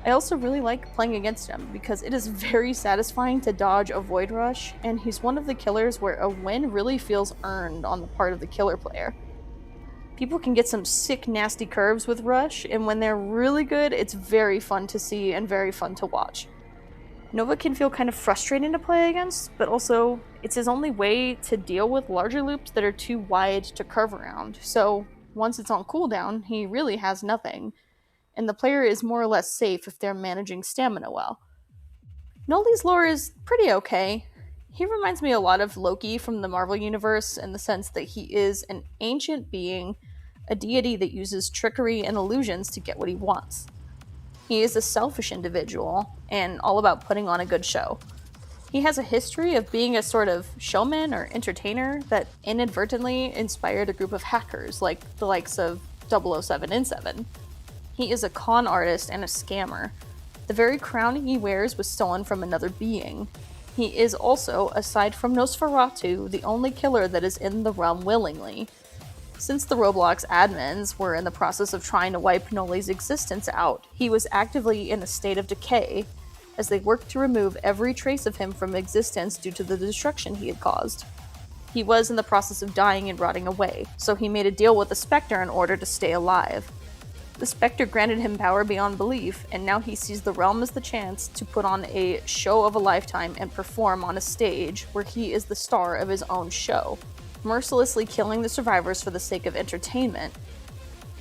Speaker 1: I also really like playing against him because it is very satisfying to dodge a Void Rush, and he's one of the killers where a win really feels earned on the part of the killer player. People can get some sick, nasty curves with Rush, and when they're really good, it's very fun to see and very fun to watch. Nova can feel kind of frustrating to play against, but also, it's his only way to deal with larger loops that are too wide to curve around, so once it's on cooldown, he really has nothing, and the player is more or less safe if they're managing stamina well. Noli's lore is pretty okay. He reminds me a lot of Loki from the Marvel Universe in the sense that he is an ancient being, a deity that uses trickery and illusions to get what he wants. He is a selfish individual, and all about putting on a good show. He has a history of being a sort of showman or entertainer that inadvertently inspired a group of hackers like the likes of 007 and 7. He is a con artist and a scammer. The very crown he wears was stolen from another being. He is also, aside from Nosferatu, the only killer that is in the realm willingly. Since the Roblox admins were in the process of trying to wipe Noli's existence out, he was actively in a state of decay, as they worked to remove every trace of him from existence due to the destruction he had caused. He was in the process of dying and rotting away, so he made a deal with the Spectre in order to stay alive. The Spectre granted him power beyond belief, and now he sees the realm as the chance to put on a show of a lifetime and perform on a stage where he is the star of his own show, mercilessly killing the survivors for the sake of entertainment.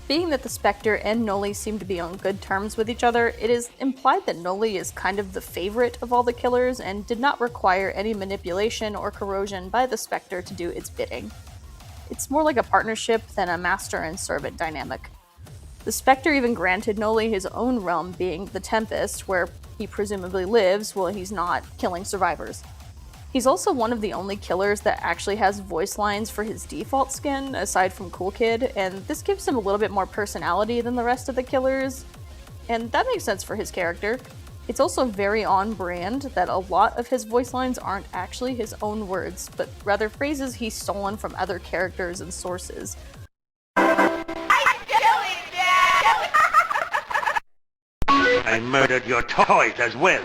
Speaker 1: Being that the Spectre and Noli seem to be on good terms with each other, it is implied that Noli is kind of the favorite of all the killers and did not require any manipulation or corrosion by the Spectre to do its bidding. It's more like a partnership than a master and servant dynamic. The Spectre even granted Noli his own realm, being the Tempest, where he presumably lives while he's not killing survivors. He's also one of the only killers that actually has voice lines for his default skin, aside from Cool Kid, and this gives him a little bit more personality than the rest of the killers, and that makes sense for his character. It's also very on brand that a lot of his voice lines aren't actually his own words, but rather phrases he's stolen from other characters and sources.
Speaker 3: I murdered your toys as well.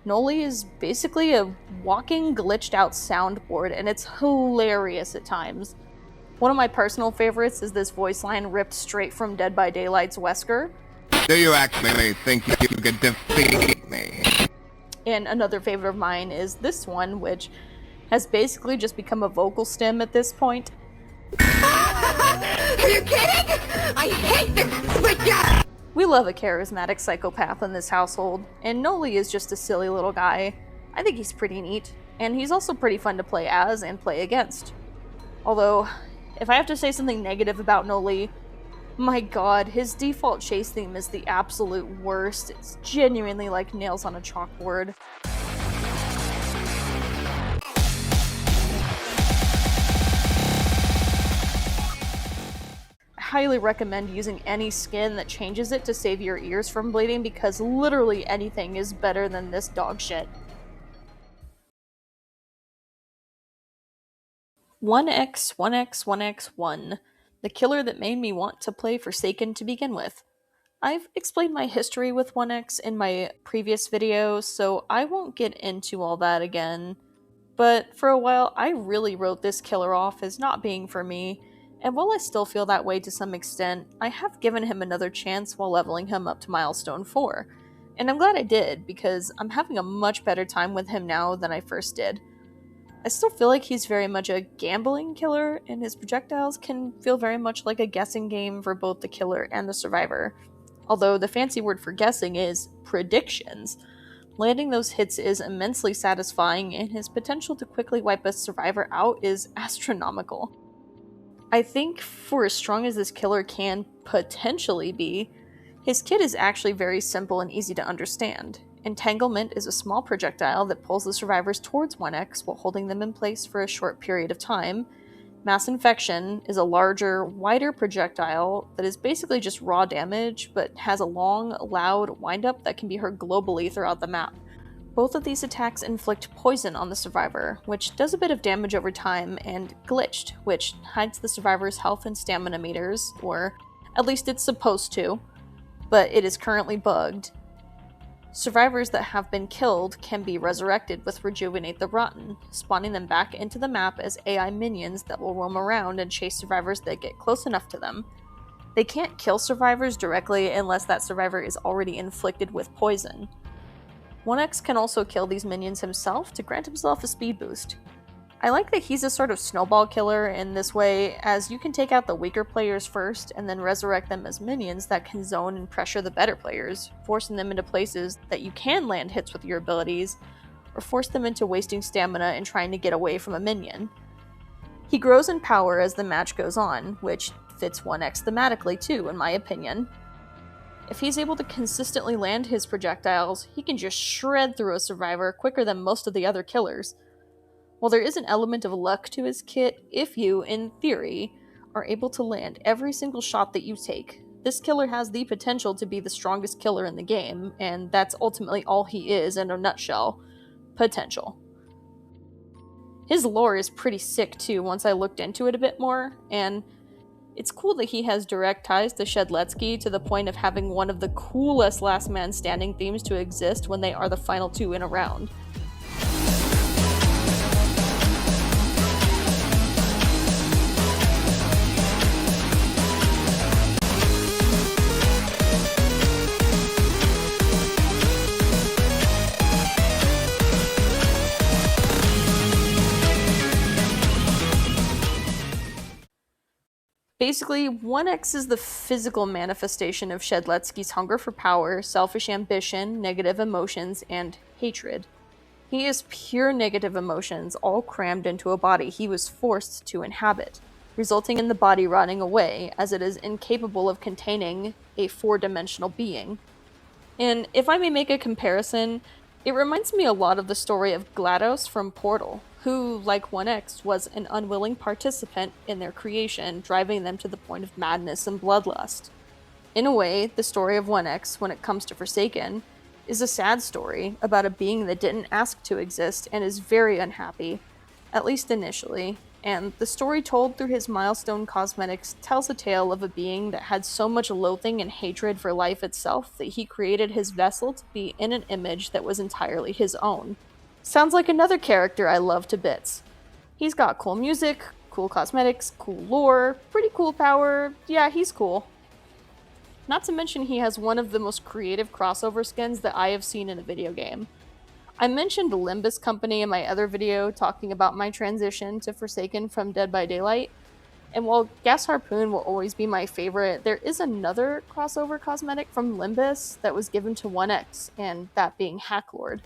Speaker 1: Noli is basically a walking, glitched out soundboard, and it's hilarious at times. One of my personal favorites is this voice line ripped straight from Dead by Daylight's Wesker.
Speaker 4: Do you actually think you can defeat me?
Speaker 1: And another favorite of mine is this one, which has basically just become a vocal stem at this point.
Speaker 4: Are you kidding? I hate this switcher!
Speaker 1: We love a charismatic psychopath in this household, and Noli is just a silly little guy. I think he's pretty neat, and he's also pretty fun to play as and play against. Although, if I have to say something negative about Noli, my god, his default chase theme is the absolute worst. It's genuinely like nails on a chalkboard. I highly recommend using any skin that changes it to save your ears from bleeding, because literally anything is better than this dog shit. 1x, 1x, 1x, 1. The killer that made me want to play Forsaken to begin with. I've explained my history with 1x in my previous video, so I won't get into all that again. But for a while, I really wrote this killer off as not being for me, and while I still feel that way to some extent, I have given him another chance while leveling him up to milestone 4. And I'm glad I did, because I'm having a much better time with him now than I first did. I still feel like he's very much a gambling killer, and his projectiles can feel very much like a guessing game for both the killer and the survivor. Although the fancy word for guessing is predictions. Landing those hits is immensely satisfying, and his potential to quickly wipe a survivor out is astronomical. I think for as strong as this killer can potentially be, his kit is actually very simple and easy to understand. Entanglement is a small projectile that pulls the survivors towards 1x while holding them in place for a short period of time. Mass Infection is a larger, wider projectile that is basically just raw damage, but has a long, loud wind-up that can be heard globally throughout the map. Both of these attacks inflict poison on the survivor, which does a bit of damage over time, and Glitched, which hides the survivor's health and stamina meters, or at least it's supposed to, but it is currently bugged. Survivors that have been killed can be resurrected with Rejuvenate the Rotten, spawning them back into the map as AI minions that will roam around and chase survivors that get close enough to them. They can't kill survivors directly unless that survivor is already inflicted with poison. 1x can also kill these minions himself to grant himself a speed boost. I like that he's a sort of snowball killer in this way, as you can take out the weaker players first and then resurrect them as minions that can zone and pressure the better players, forcing them into places that you can land hits with your abilities, or force them into wasting stamina and trying to get away from a minion. He grows in power as the match goes on, which fits 1x thematically too, in my opinion. If he's able to consistently land his projectiles, he can just shred through a survivor quicker than most of the other killers. While there is an element of luck to his kit, if you, in theory, are able to land every single shot that you take, this killer has the potential to be the strongest killer in the game, and that's ultimately all he is in a nutshell. Potential. His lore is pretty sick too once I looked into it a bit more, and it's cool that he has direct ties to Shedletsky to the point of having one of the coolest Last Man Standing themes to exist when they are the final two in a round. Basically, 1x is the physical manifestation of Shedletsky's hunger for power, selfish ambition, negative emotions, and hatred. He is pure negative emotions, all crammed into a body he was forced to inhabit, resulting in the body rotting away, as it is incapable of containing a four-dimensional being. And if I may make a comparison, it reminds me a lot of the story of GLaDOS from Portal, who, like 1x, was an unwilling participant in their creation, driving them to the point of madness and bloodlust. In a way, the story of 1x, when it comes to Forsaken, is a sad story about a being that didn't ask to exist and is very unhappy, at least initially, and the story told through his milestone cosmetics tells a tale of a being that had so much loathing and hatred for life itself that he created his vessel to be in an image that was entirely his own. Sounds like another character I love to bits. He's got cool music, Cool cosmetics, cool lore, pretty cool power. Yeah, he's cool. Not to mention he has one of the most creative crossover skins that I have seen in a video game. I mentioned Limbus Company in my other video talking about my transition to Forsaken from Dead by Daylight, and while Gas Harpoon will always be my favorite, there is another crossover cosmetic from Limbus that was given to 1X, and that being Hacklord.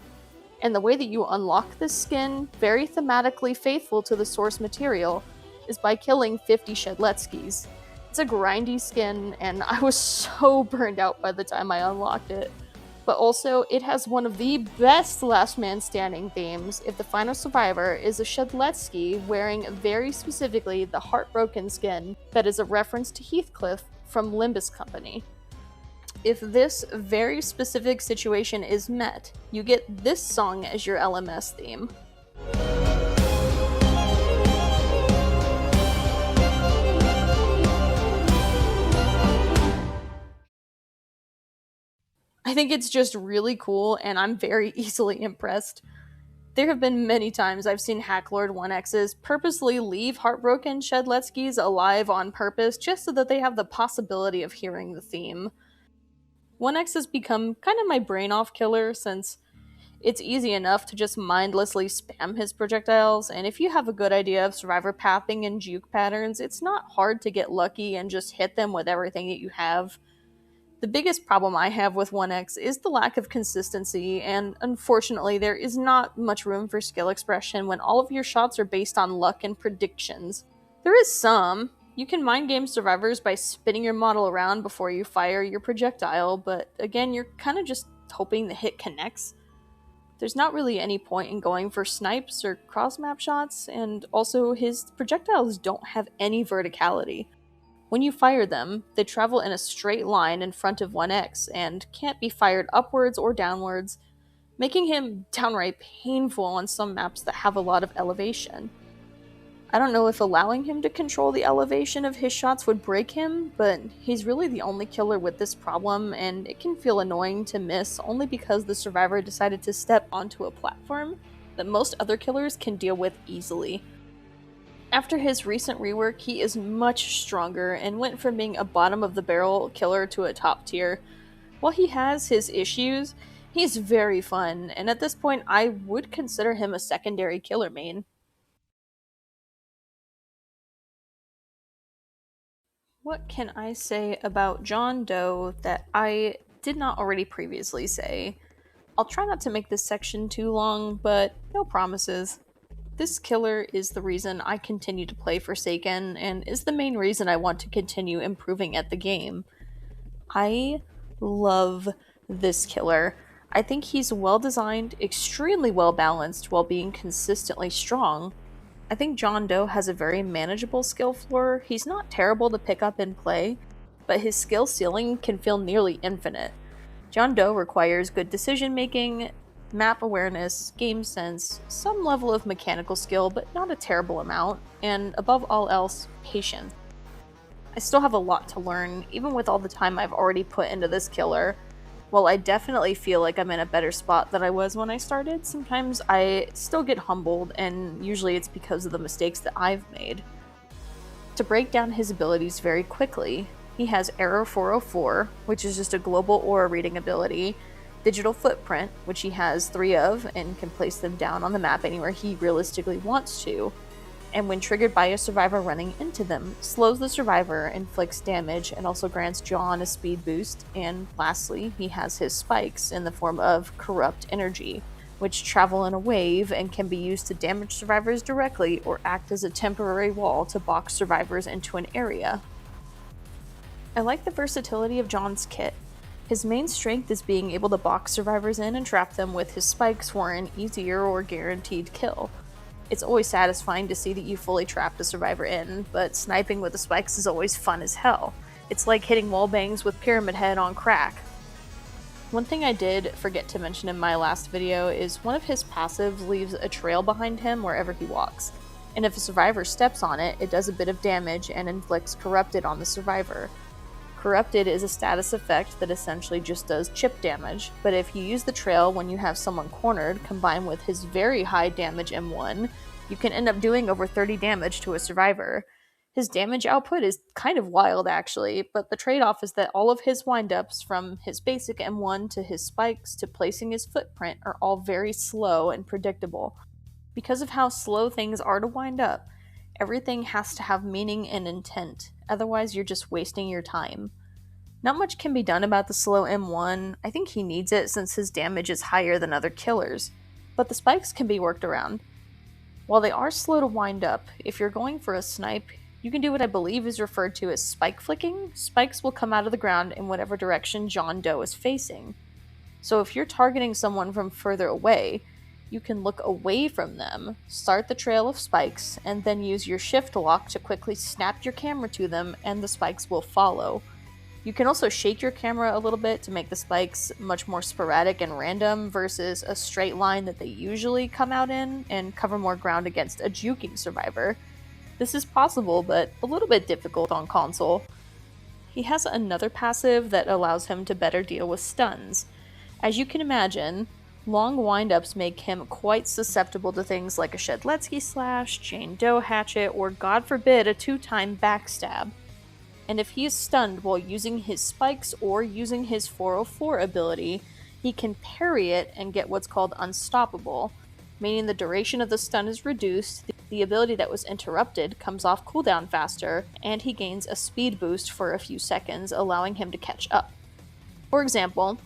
Speaker 1: And the way that you unlock this skin, very thematically faithful to the source material, is by killing 50 Shedletskis. It's a grindy skin, and I was so burned out by the time I unlocked it. But also, it has one of the best Last Man Standing themes if the final survivor is a Shedletsky wearing very specifically the Heartbroken skin that is a reference to Heathcliff from Limbus Company. If this very specific situation is met, you get this song as your LMS theme. I think it's just really cool, and I'm very easily impressed. There have been many times I've seen Hacklord 1Xs purposely leave heartbroken Shedletskis alive on purpose just so that they have the possibility of hearing the theme. 1X has become kind of my brain off killer since it's easy enough to just mindlessly spam his projectiles, and if you have a good idea of survivor pathing and juke patterns, it's not hard to get lucky and just hit them with everything that you have. The biggest problem I have with 1X is the lack of consistency, and unfortunately there is not much room for skill expression when all of your shots are based on luck and predictions. There is some. You can mind game survivors by spinning your model around before you fire your projectile, but again, you're kind of just hoping the hit connects. There's not really any point in going for snipes or cross-map shots, and also his projectiles don't have any verticality. When you fire them, they travel in a straight line in front of 1X and can't be fired upwards or downwards, making him downright painful on some maps that have a lot of elevation. I don't know if allowing him to control the elevation of his shots would break him, but he's really the only killer with this problem, and it can feel annoying to miss only because the survivor decided to step onto a platform that most other killers can deal with easily. After his recent rework, he is much stronger and went from being a bottom-of-the-barrel killer to a top tier. While he has his issues, he's very fun, and at this point I would consider him a secondary killer main. What can I say about John Doe that I did not already previously say? I'll try not to make this section too long, but no promises. This killer is the reason I continue to play Forsaken, and is the main reason I want to continue improving at the game. I love this killer. I think he's well designed, extremely well balanced, while being consistently strong. I think John Doe has a very manageable skill floor. He's not terrible to pick up and play, but his skill ceiling can feel nearly infinite. John Doe requires good decision making, map awareness, game sense, some level of mechanical skill, but not a terrible amount, and above all else, patience. I still have a lot to learn, even with all the time I've already put into this killer. While I definitely feel like I'm in a better spot than I was when I started, sometimes I still get humbled, and usually it's because of the mistakes that I've made. To break down his abilities very quickly, he has Arrow 404, which is just a global aura reading ability, Digital Footprint, which he has 3 of and can place them down on the map anywhere he realistically wants to, and when triggered by a survivor running into them, slows the survivor, inflicts damage, and also grants John a speed boost. And lastly, he has his spikes in the form of Corrupt Energy, which travel in a wave and can be used to damage survivors directly or act as a temporary wall to box survivors into an area. I like the versatility of John's kit. His main strength is being able to box survivors in and trap them with his spikes for an easier or guaranteed kill. It's always satisfying to see that you fully trapped a survivor in, but sniping with the spikes is always fun as hell. It's like hitting wallbangs with Pyramid Head on crack. One thing I did forget to mention in my last video is one of his passives leaves a trail behind him wherever he walks, and if a survivor steps on it, it does a bit of damage and inflicts Corrupted on the survivor. Corrupted is a status effect that essentially just does chip damage, but if you use the trail when you have someone cornered, combined with his very high damage M1, You can end up doing over 30 damage to a survivor. His damage output is kind of wild, actually, but the trade off is that all of his windups, from his basic M1 to his spikes to placing his footprint, are all very slow and predictable. Because of how slow things are to wind up, everything has to have meaning and intent, otherwise, you're just wasting your time. Not much can be done about the slow M1. I think he needs it since his damage is higher than other killers, but the spikes can be worked around. While they are slow to wind up, if you're going for a snipe, you can do what I believe is referred to as spike flicking. Spikes will come out of the ground in whatever direction John Doe is facing. So if you're targeting someone from further away, you can look away from them, start the trail of spikes, and then use your shift lock to quickly snap your camera to them, and the spikes will follow. You can also shake your camera a little bit to make the spikes much more sporadic and random versus a straight line that they usually come out in, and cover more ground against a juking survivor. This is possible, but a little bit difficult on console. He has another passive that allows him to better deal with stuns. As you can imagine, long windups make him quite susceptible to things like a Shedletsky slash, Jane Doe hatchet, or god forbid a 2-time backstab. And if he is stunned while using his spikes or using his 404 ability, he can parry it and get what's called unstoppable, meaning the duration of the stun is reduced, the ability that was interrupted comes off cooldown faster, and he gains a speed boost for a few seconds, allowing him to catch up. For example,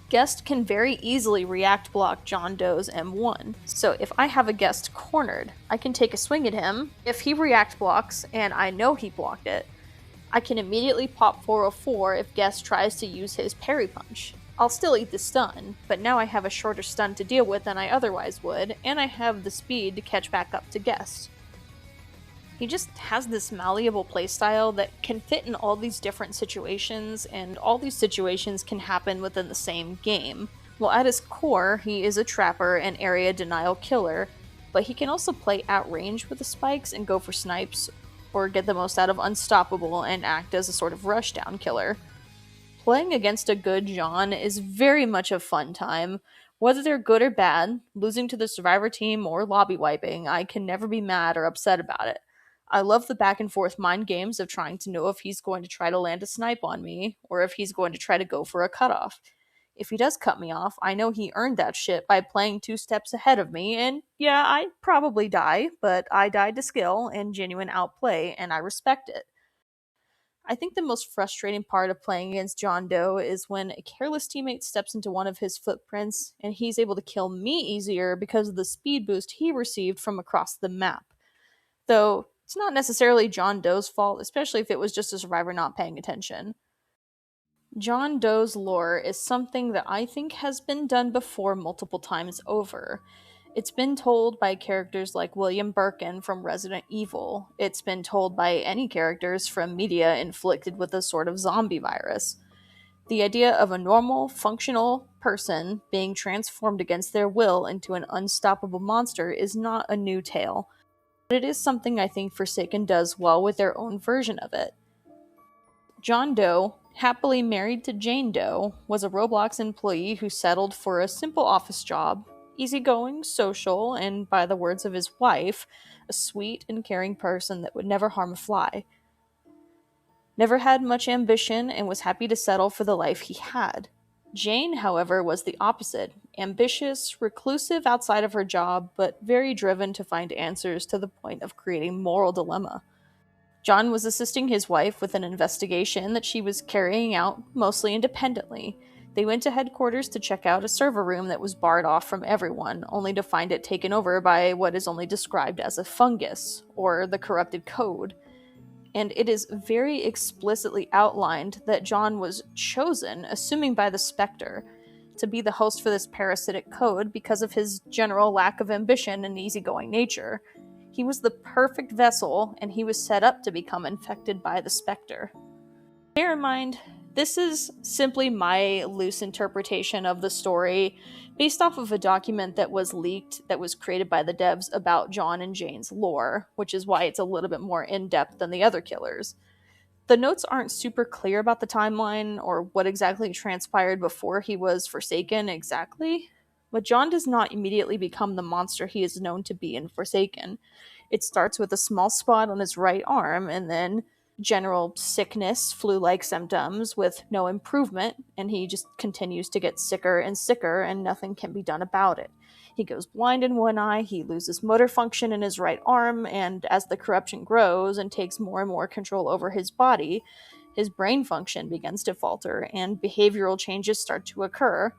Speaker 1: Guest can very easily react block John Doe's M1. So if I have a Guest cornered, I can take a swing at him. If he react blocks, and I know he blocked it, I can immediately pop 404 if Guest tries to use his parry punch. I'll still eat the stun, but now I have a shorter stun to deal with than I otherwise would, and I have the speed to catch back up to Guest. He just has this malleable playstyle that can fit in all these different situations, and all these situations can happen within the same game. Well, at his core, he is a trapper and area denial killer, but he can also play at range with the spikes and go for snipes, or get the most out of Unstoppable and act as a sort of rushdown killer. Playing against a good John is very much a fun time. Whether they're good or bad, losing to the survivor team or lobby wiping, I can never be mad or upset about it. I love the back and forth mind games of trying to know if he's going to try to land a snipe on me, or if he's going to try to go for a cutoff. If he does cut me off, I know he earned that shit by playing 2 steps ahead of me, and yeah, I probably die, but I died to skill and genuine outplay, and I respect it. I think the most frustrating part of playing against John Doe is when a careless teammate steps into one of his footprints, and he's able to kill me easier because of the speed boost he received from across the map. Though, it's not necessarily John Doe's fault, especially if it was just a survivor not paying attention. John Doe's lore is something that I think has been done before multiple times over. It's been told by characters like William Birkin from Resident Evil. It's been told by any characters from media inflicted with a sort of zombie virus. The idea of a normal, functional person being transformed against their will into an unstoppable monster is not a new tale, but it is something I think Forsaken does well with their own version of it. John Doe, happily married to Jane Doe, was a Roblox employee who settled for a simple office job, easygoing, social, and, by the words of his wife, a sweet and caring person that would never harm a fly. Never had much ambition and was happy to settle for the life he had. Jane, however, was the opposite, ambitious, reclusive outside of her job, but very driven to find answers to the point of creating moral dilemma. John was assisting his wife with an investigation that she was carrying out mostly independently. They went to headquarters to check out a server room that was barred off from everyone, only to find it taken over by what is only described as a fungus, or the corrupted code. And it is very explicitly outlined that John was chosen, assuming by the Spectre, to be the host for this parasitic code because of his general lack of ambition and easygoing nature. He was the perfect vessel, and he was set up to become infected by the Spectre. Bear in mind, this is simply my loose interpretation of the story, based off of a document that was leaked that was created by the devs about John and Jane's lore, which is why it's a little bit more in-depth than the other killers. The notes aren't super clear about the timeline or what exactly transpired before he was Forsaken exactly, But John does not immediately become the monster he is known to be in Forsaken. It starts with a small spot on his right arm, and then general sickness, flu-like symptoms with no improvement, and he just continues to get sicker and sicker, and nothing can be done about it. He goes blind in one eye, he loses motor function in his right arm, and as the corruption grows and takes more and more control over his body, his brain function begins to falter, and behavioral changes start to occur.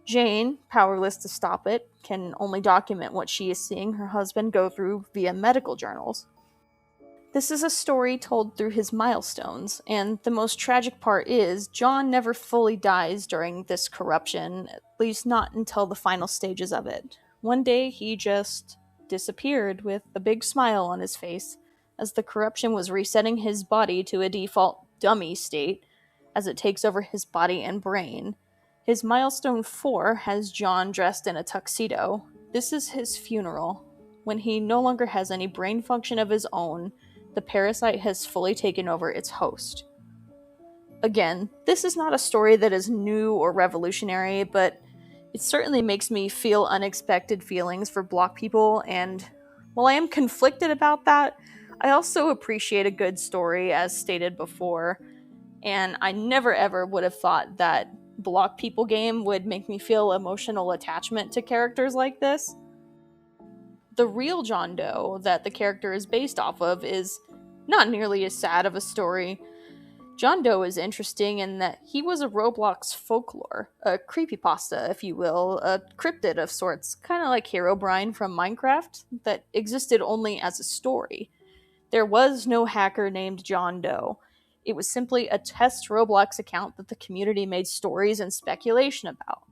Speaker 1: Jane, powerless to stop it, can only document what she is seeing her husband go through via medical journals. This is a story told through his milestones, and the most tragic part is John never fully dies during this corruption, at least not until the final stages of it. One day he just disappeared with a big smile on his face as the corruption was resetting his body to a default dummy state as it takes over his body and brain. His milestone 4 has John dressed in a tuxedo. This is his funeral. When he no longer has any brain function of his own, the parasite has fully taken over its host. Again, this is not a story that is new or revolutionary, but it certainly makes me feel unexpected feelings for Block people, and while I am conflicted about that, I also appreciate a good story, as stated before, and I never ever would have thought that Block people game would make me feel emotional attachment to characters like this. The real John Doe that the character is based off of is not nearly as sad of a story. John Doe is interesting in that he was a Roblox folklore, a creepypasta, if you will, a cryptid of sorts, kind of like Herobrine from Minecraft, that existed only as a story. There was no hacker named John Doe. It was simply a test Roblox account that the community made stories and speculation about.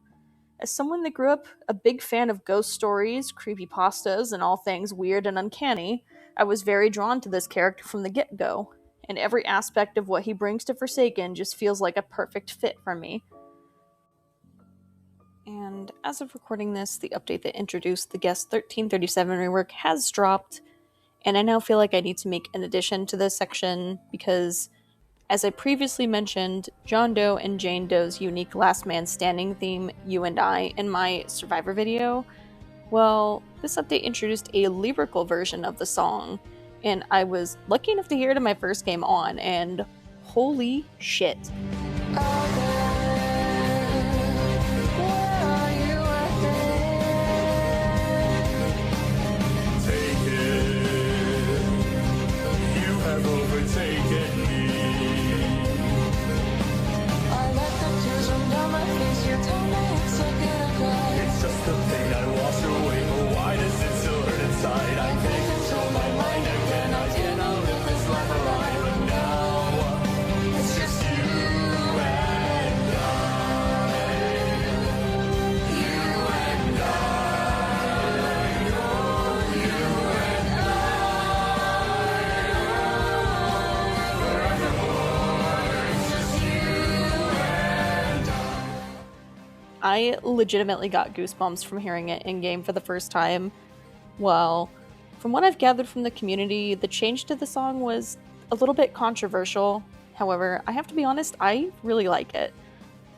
Speaker 1: As someone that grew up a big fan of ghost stories, creepypastas, and all things weird and uncanny, I was very drawn to this character from the get-go, and every aspect of what he brings to Forsaken just feels like a perfect fit for me. And as of recording this, the update that introduced the Guest 1337 rework has dropped, and I now feel like I need to make an addition to this section because, as I previously mentioned, John Doe and Jane Doe's unique Last Man Standing theme, You and I, in my Survivor video, well, this update introduced a lyrical version of the song, and I was lucky enough to hear it in my first game on, and holy shit. I legitimately got goosebumps from hearing it in-game for the first time. Well, from what I've gathered from the community, the change to the song was a little bit controversial. However, I have to be honest, I really like it.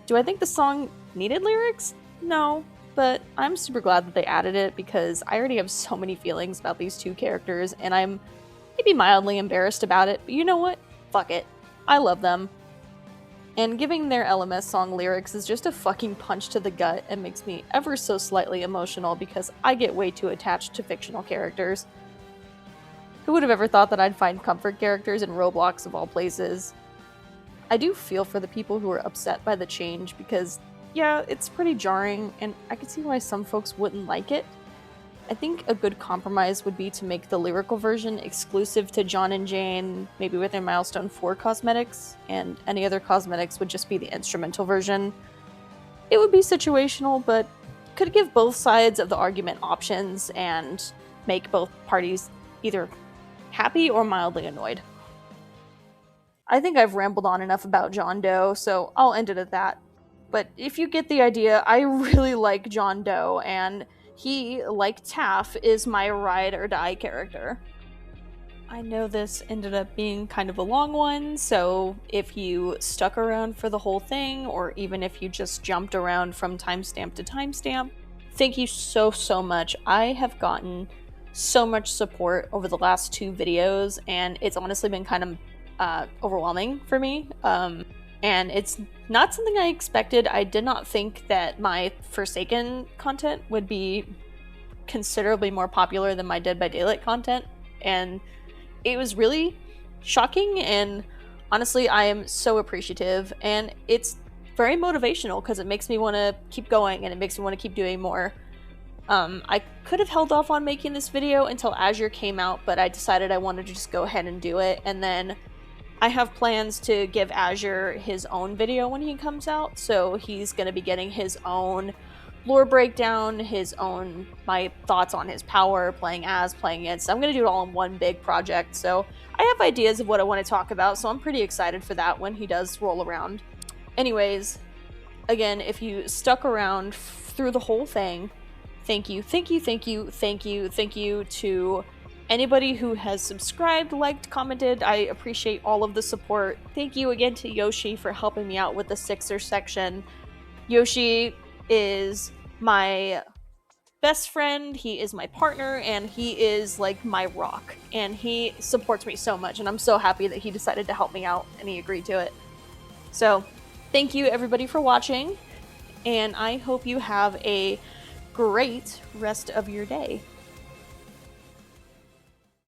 Speaker 1: Do I think the song needed lyrics? No, but I'm super glad that they added it because I already have so many feelings about these two characters, and I'm maybe mildly embarrassed about it, but you know what? Fuck it. I love them. And giving their LMS song lyrics is just a fucking punch to the gut and makes me ever so slightly emotional because I get way too attached to fictional characters. Who would have ever thought that I'd find comfort characters in Roblox of all places? I do feel for the people who are upset by the change because, yeah, it's pretty jarring and I can see why some folks wouldn't like it. I think a good compromise would be to make the lyrical version exclusive to John and Jane, maybe with their Milestone 4 cosmetics, and any other cosmetics would just be the instrumental version. It would be situational, but could give both sides of the argument options and make both parties either happy or mildly annoyed. I think I've rambled on enough about John Doe, so I'll end it at that. But if you get the idea, I really like John Doe, and he, like Taff, is my ride or die character. I know this ended up being kind of a long one, so if you stuck around for the whole thing, or even if you just jumped around from timestamp to timestamp, Thank you so, so much. I have gotten so much support over the last 2 videos, and it's honestly been kind of overwhelming for me. And it's not something I expected. I did not think that my Forsaken content would be considerably more popular than my Dead by Daylight content, and it was really shocking, and honestly I am so appreciative, and it's very motivational because it makes me want to keep going and it makes me want to keep doing more. I could have held off on making this video until Azure came out, but I decided I wanted to just go ahead and do it, and then I have plans to give Azure his own video when he comes out, so he's going to be getting his own lore breakdown, my thoughts on his power, playing it. So I'm going to do it all in one big project. So I have ideas of what I want to talk about, so I'm pretty excited for that when he does roll around. Anyways, again, if you stuck around through the whole thing, thank you to anybody who has subscribed, liked, commented. I appreciate all of the support. Thank you again to Yoshi for helping me out with the Sixer section. Yoshi is my best friend, he is my partner, and he is like my rock, and he supports me so much, and I'm so happy that he decided to help me out and he agreed to it. So thank you everybody for watching, and I hope you have a great rest of your day.